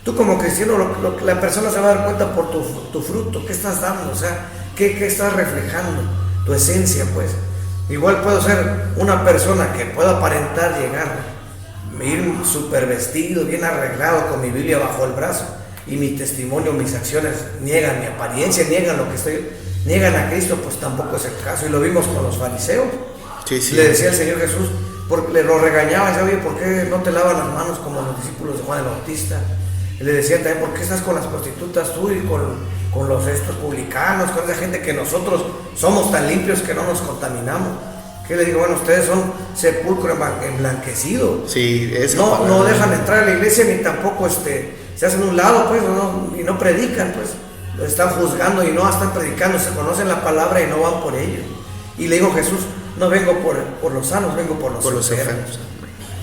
Tú como cristiano, la persona se va a dar cuenta por tu fruto, qué estás dando, o sea, qué estás reflejando, tu esencia, pues. Igual puedo ser una persona que pueda aparentar llegar, ir súper vestido, bien arreglado, con mi Biblia bajo el brazo, y mi testimonio, mis acciones niegan mi apariencia, niegan a Cristo, pues tampoco es el caso. Y lo vimos con los fariseos. Sí. Le decía el Señor Jesús, porque le lo regañaba, decía, oye, ¿por qué no te lavas las manos como los discípulos de Juan el Bautista? Y le decía también, ¿por qué estás con las prostitutas tú y con estos publicanos, con esa gente que nosotros somos tan limpios que no nos contaminamos? Que le digo, bueno, ustedes son sepulcro emblanquecido. Sí, eso. No dejan entrar a la iglesia ni tampoco se hacen un lado, pues, y no predican, pues. Lo están juzgando y no están predicando, se conocen la palabra y no van por ello. Y le digo, Jesús, no vengo por los sanos, vengo por los enfermos.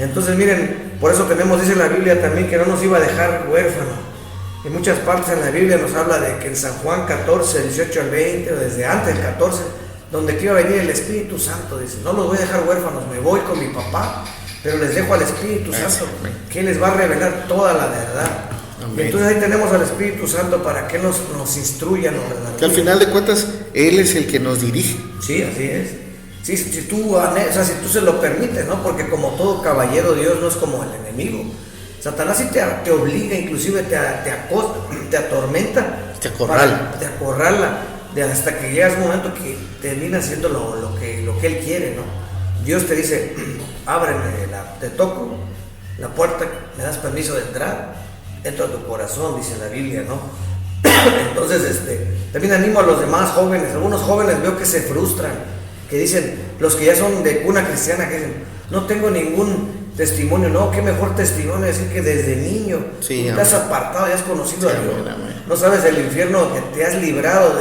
Entonces, miren, por eso tenemos, dice la Biblia también, que no nos iba a dejar huérfanos. En muchas partes en la Biblia nos habla de que en San Juan 14, 18 al 20, o desde antes del 14, donde que iba a venir el Espíritu Santo, dice, no los voy a dejar huérfanos, me voy con mi papá, pero les dejo al Espíritu Santo, que les va a revelar toda la verdad. Y entonces ahí tenemos al Espíritu Santo para que nos instruya, nos redacte. Que al final de cuentas, Él es el que nos dirige. Sí, así es. Sí, si tú se lo permites, ¿no? Porque como todo caballero, Dios no es como el enemigo. Satanás sí te obliga, inclusive te atormenta, te acorrala, hasta que llegas un momento que termina haciendo lo que él quiere, ¿no? Dios te dice, ábreme, te toco la puerta, me das permiso de entrar, entro a tu corazón, dice la Biblia, ¿no? Entonces, también animo a los demás jóvenes. Algunos jóvenes veo que se frustran, que dicen, los que ya son de cuna cristiana, que dicen, no tengo ningún testimonio. No, qué mejor testimonio decir que desde niño te has apartado y has conocido a Dios. No sabes el infierno que te has librado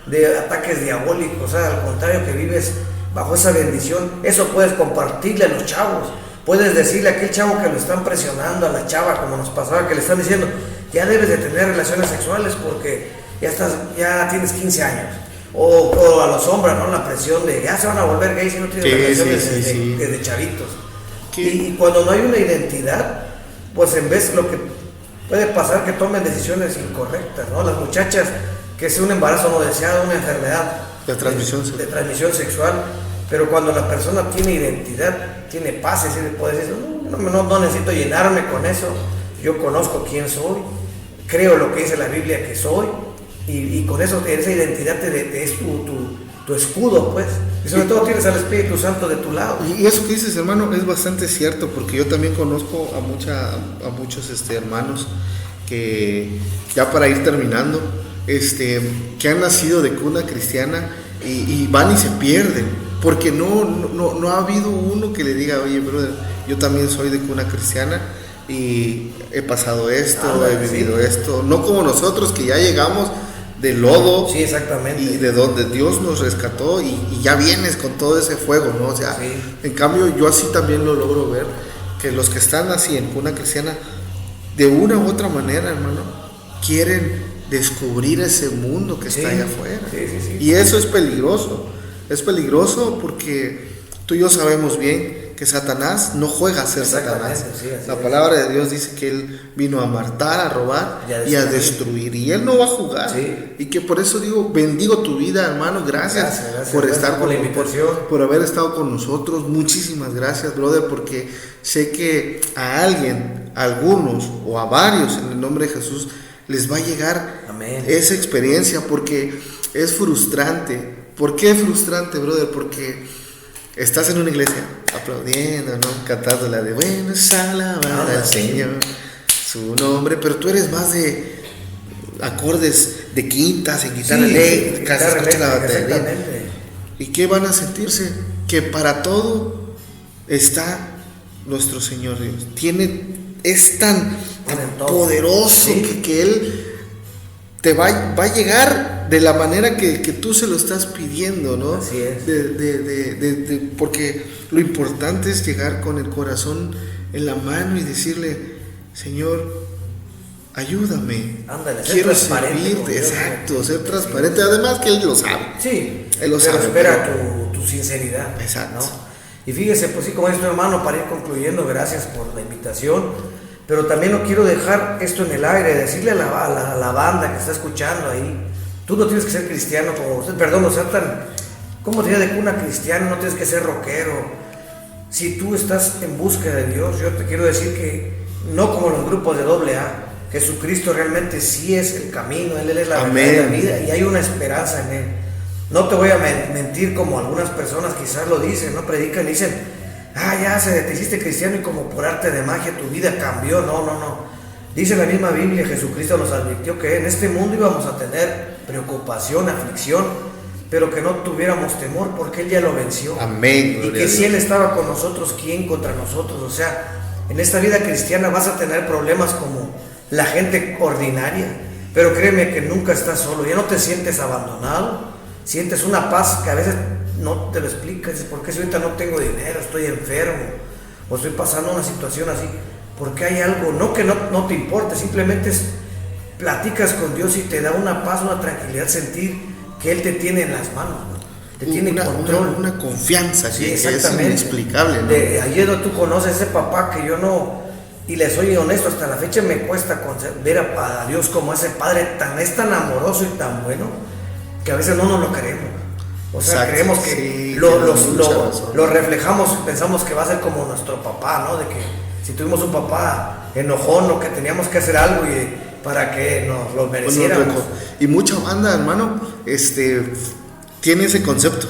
de ataques diabólicos, o sea, al contrario, que vives bajo esa bendición. Eso puedes compartirle a los chavos. Puedes decirle a aquel chavo que lo están presionando, a la chava, como nos pasaba, que le están diciendo, ya debes de tener relaciones sexuales porque ya tienes 15 años. O a los hombres, ¿no? La presión de ya se van a volver gays si no tienen relaciones desde chavitos. Y cuando no hay una identidad, pues en vez lo que puede pasar que tomen decisiones incorrectas, ¿no? Las muchachas que es un embarazo no deseado, una enfermedad de transmisión sexual, pero cuando la persona tiene identidad, tiene paz, y le puede decir, no necesito llenarme con eso, yo conozco quién soy, creo lo que dice la Biblia que soy, y con eso, esa identidad es tu escudo, pues. Y sobre todo tienes al Espíritu Santo de tu lado. Y eso que dices, hermano, es bastante cierto, porque yo también conozco a muchos hermanos que, ya para ir terminando, que han nacido de cuna cristiana y van y se pierden, porque no ha habido uno que le diga, oye, brother, yo también soy de cuna cristiana y he pasado esto, he vivido esto, no como nosotros que ya llegamos del lodo, sí, exactamente, y de donde Dios nos rescató y ya vienes con todo ese fuego, ¿no? O sea, sí. En cambio yo así también lo logro ver, que los que están así en cuna cristiana, de una u otra manera, hermano, quieren descubrir ese mundo que está allá afuera. Sí. Y eso es peligroso porque tú y yo sabemos bien que Satanás no juega a ser Satanás. La palabra de Dios dice que Él vino a matar, a robar y a destruir. Y Él no va a jugar. Sí. Y que por eso digo, bendigo tu vida, hermano. Gracias por estar por la invitación. por haber estado con nosotros. Muchísimas gracias, brother, porque sé que a algunos o a varios, en el nombre de Jesús, les va a llegar esa experiencia, porque es frustrante. ¿Por qué es frustrante, brother? Porque estás en una iglesia aplaudiendo, ¿no? Cantando la de buenos alabar al Señor, su nombre, pero tú eres más de acordes de quintas, en guitarra eléctrica, se escucha la batería. ¿Y qué van a sentirse? Que para todo está nuestro Señor Dios. Es tan poderoso que Él te va a llegar de la manera que tú se lo estás pidiendo, ¿no? Así es. Porque lo importante es llegar con el corazón en la mano y decirle, Señor, ayúdame. Ándale, quiero servirte, exacto, ser transparente. Además que Él lo sabe. Sí, Él lo sabe. Espera tu sinceridad. Exacto. ¿No? Y fíjese, pues sí, como es tu hermano, para ir concluyendo, gracias por la invitación. Pero también no quiero dejar esto en el aire, decirle a la banda que está escuchando ahí, tú no tienes que ser cristiano como usted, perdón, no sea tan, ¿cómo sería de cuna cristiana? No tienes que ser rockero. Si tú estás en búsqueda de Dios, yo te quiero decir que no como los grupos de AA, Jesucristo realmente sí es el camino, Él es la verdad de la vida y hay una esperanza en Él. No te voy a mentir como algunas personas quizás lo dicen, no predican y dicen, ya te hiciste cristiano y como por arte de magia tu vida cambió. No. Dice la misma Biblia, Jesucristo nos advirtió que en este mundo íbamos a tener preocupación, aflicción, pero que no tuviéramos temor porque Él ya lo venció. Amén. Y que si Él estaba con nosotros, ¿quién contra nosotros? O sea, en esta vida cristiana vas a tener problemas como la gente ordinaria, pero créeme que nunca estás solo, ya no te sientes abandonado, sientes una paz que a veces no te lo explicas, porque si ahorita no tengo dinero, estoy enfermo, o estoy pasando una situación así, porque hay algo, no que no te importe, simplemente platicas con Dios y te da una paz, una tranquilidad, sentir que Él te tiene en las manos, ¿no? Te tiene control. Una confianza sí, que es inexplicable, ¿no? Ayer tú conoces ese papá que yo no, y le soy honesto, hasta la fecha me cuesta ver a Dios como ese padre es tan amoroso y tan bueno, que a veces no nos lo creemos. O sea, exacto, creemos que sí, lo reflejamos, pensamos que va a ser como nuestro papá, ¿no? De que si tuvimos un papá enojón o que teníamos que hacer algo para que nos lo mereciéramos. Y mucha banda, hermano, tiene ese concepto.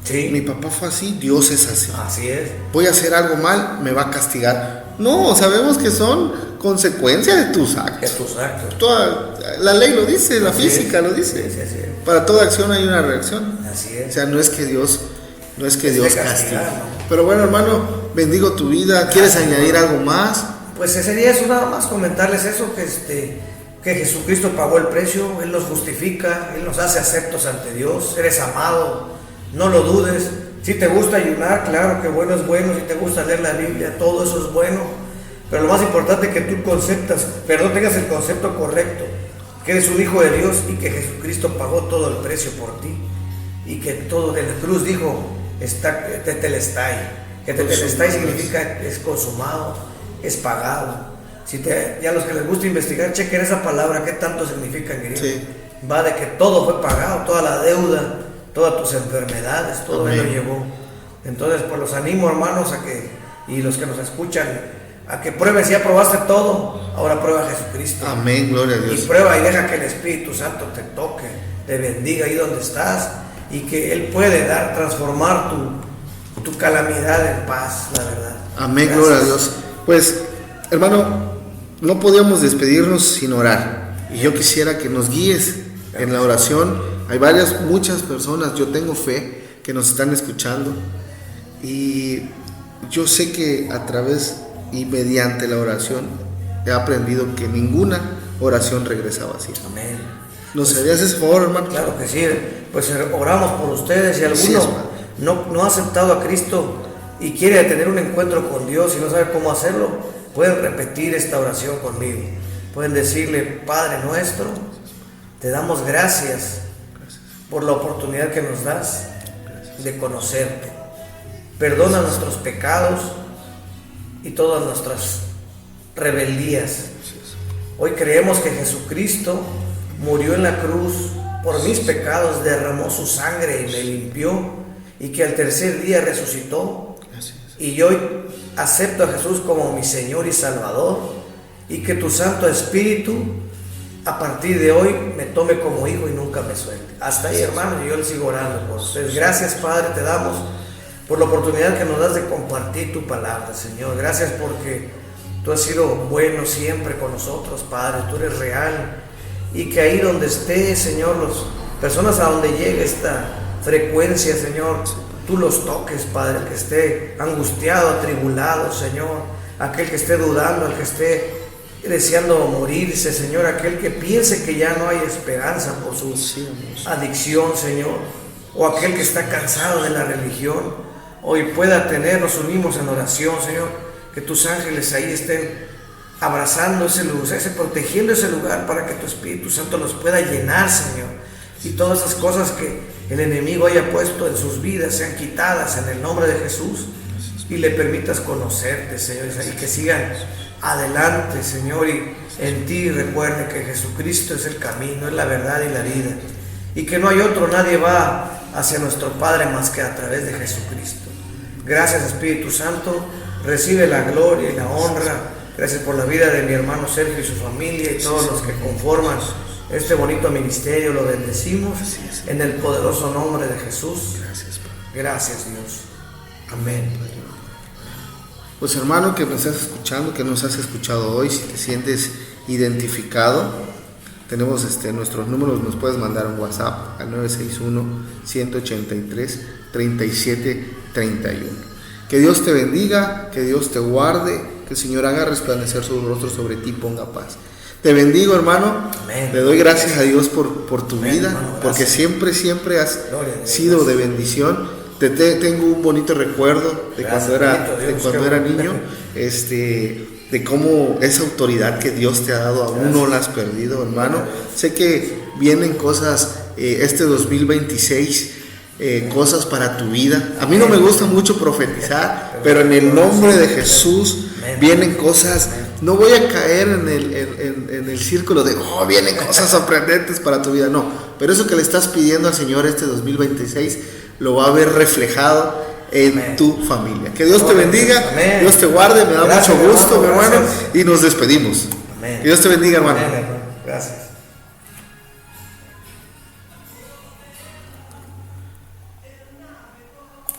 Sí. Mi papá fue así, Dios es así. Así es. Voy a hacer algo mal, me va a castigar. No, sabemos que son consecuencia de tus actos. La ley lo dice, la física lo dice. Sí. Para toda acción hay una reacción. Así es. O sea, no es que Dios castigue. ¿No? Pero bueno, hermano, bendigo tu vida. ¿Quieres añadir algo más? Pues sería eso, nada más comentarles eso, que Jesucristo pagó el precio, Él nos justifica, Él nos hace aceptos ante Dios, eres amado, no lo dudes. Si te gusta ayunar, claro que bueno es bueno, si te gusta leer la Biblia, todo eso es bueno, pero lo más importante es que tú tengas el concepto correcto, que eres un hijo de Dios y que Jesucristo pagó todo el precio por ti, y que todo de la cruz dijo, tetelestai, que tetelestai significa es consumado, es pagado. Ya a los que les gusta investigar, chequen esa palabra, qué tanto significa en griego. Sí. Va de que todo fue pagado, toda la deuda, todas tus enfermedades, todo Él lo llevó. Entonces, pues los animo, hermanos, y los que nos escuchan, a que pruebes. Ya probaste todo, ahora prueba a Jesucristo. Amén, gloria a Dios. Y prueba y deja que el Espíritu Santo te toque, te bendiga ahí donde estás, y que Él puede transformar tu calamidad en paz, la verdad. Amén, Gracias. gloria a Dios. Pues, hermano, no podíamos despedirnos sin orar. Y yo quisiera que nos guíes en la oración. Hay muchas personas, yo tengo fe, que nos están escuchando. Y yo sé que a través y mediante la oración he aprendido que ninguna oración regresa vacía. Amén. ¿Nos harías ese favor, hermano? Claro que sí, pues oramos por ustedes. Si Sí, alguno no ha aceptado a Cristo y quiere tener un encuentro con Dios y no sabe cómo hacerlo, pueden repetir esta oración conmigo. Pueden decirle: Padre nuestro, te damos gracias por la oportunidad que nos das de conocerte. Perdona nuestros pecados y todas nuestras rebeldías. Hoy creemos que Jesucristo murió en la cruz por mis pecados, derramó su sangre y me limpió, y que al tercer día resucitó. Y yo acepto a Jesús como mi Señor y Salvador, y que tu Santo Espíritu a partir de hoy me tome como hijo y nunca me suelte. Hasta ahí, hermano, y yo le sigo orando por ustedes. Gracias, Padre, te damos por la oportunidad que nos das de compartir tu palabra, Señor. Gracias porque tú has sido bueno siempre con nosotros, Padre. Tú eres real, y que ahí donde esté, Señor, las personas a donde llegue esta frecuencia, Señor, tú los toques, Padre. El que esté angustiado, atribulado, Señor, aquel que esté dudando, el que esté deseando morirse, Señor, aquel que piense que ya no hay esperanza por su adicción, Señor, o aquel que está cansado de la religión, hoy pueda tener, nos unimos en oración, Señor, que tus ángeles ahí estén abrazando ese lugar, protegiendo ese lugar, para que tu Espíritu Santo los pueda llenar, Señor, y todas esas cosas que el enemigo haya puesto en sus vidas sean quitadas en el nombre de Jesús, y le permitas conocerte, Señor, y que sigan adelante, Señor, y en ti recuerde que Jesucristo es el camino, es la verdad y la vida, y que no hay otro, nadie va hacia nuestro Padre más que a través de Jesucristo. Gracias, Espíritu Santo, recibe la gloria y la honra. Gracias por la vida de mi hermano Sergio y su familia y todos los que conforman este bonito ministerio. Lo bendecimos en el poderoso nombre de Jesús. Gracias, Dios. Amén. Pues, hermano, que me estás escuchando, que nos has escuchado hoy, si te sientes identificado, tenemos nuestros números. Nos puedes mandar un WhatsApp al 961-183-3731. Que Dios te bendiga, que Dios te guarde, que el Señor haga resplandecer su rostro sobre ti y ponga paz. Te bendigo, hermano. Amén. Le doy gracias a Dios por tu vida, hermano, porque siempre has sido de bendición. Tengo un bonito recuerdo de cuando era niño, de cómo esa autoridad que Dios te ha dado aún no la has perdido, hermano. Sé que vienen cosas este 2026, cosas para tu vida. A mí no me gusta mucho profetizar, pero en el nombre de Jesús vienen cosas. No voy a caer en el círculo de vienen cosas sorprendentes para tu vida, no, pero eso que le estás pidiendo al Señor este 2026 lo va a ver reflejado en tu familia. Que Dios te bendiga. Amén. Dios te guarde. Me da mucho gusto, mi hermano, y nos despedimos. Amén. Que Dios te bendiga, hermano. Amén, hermano. Gracias.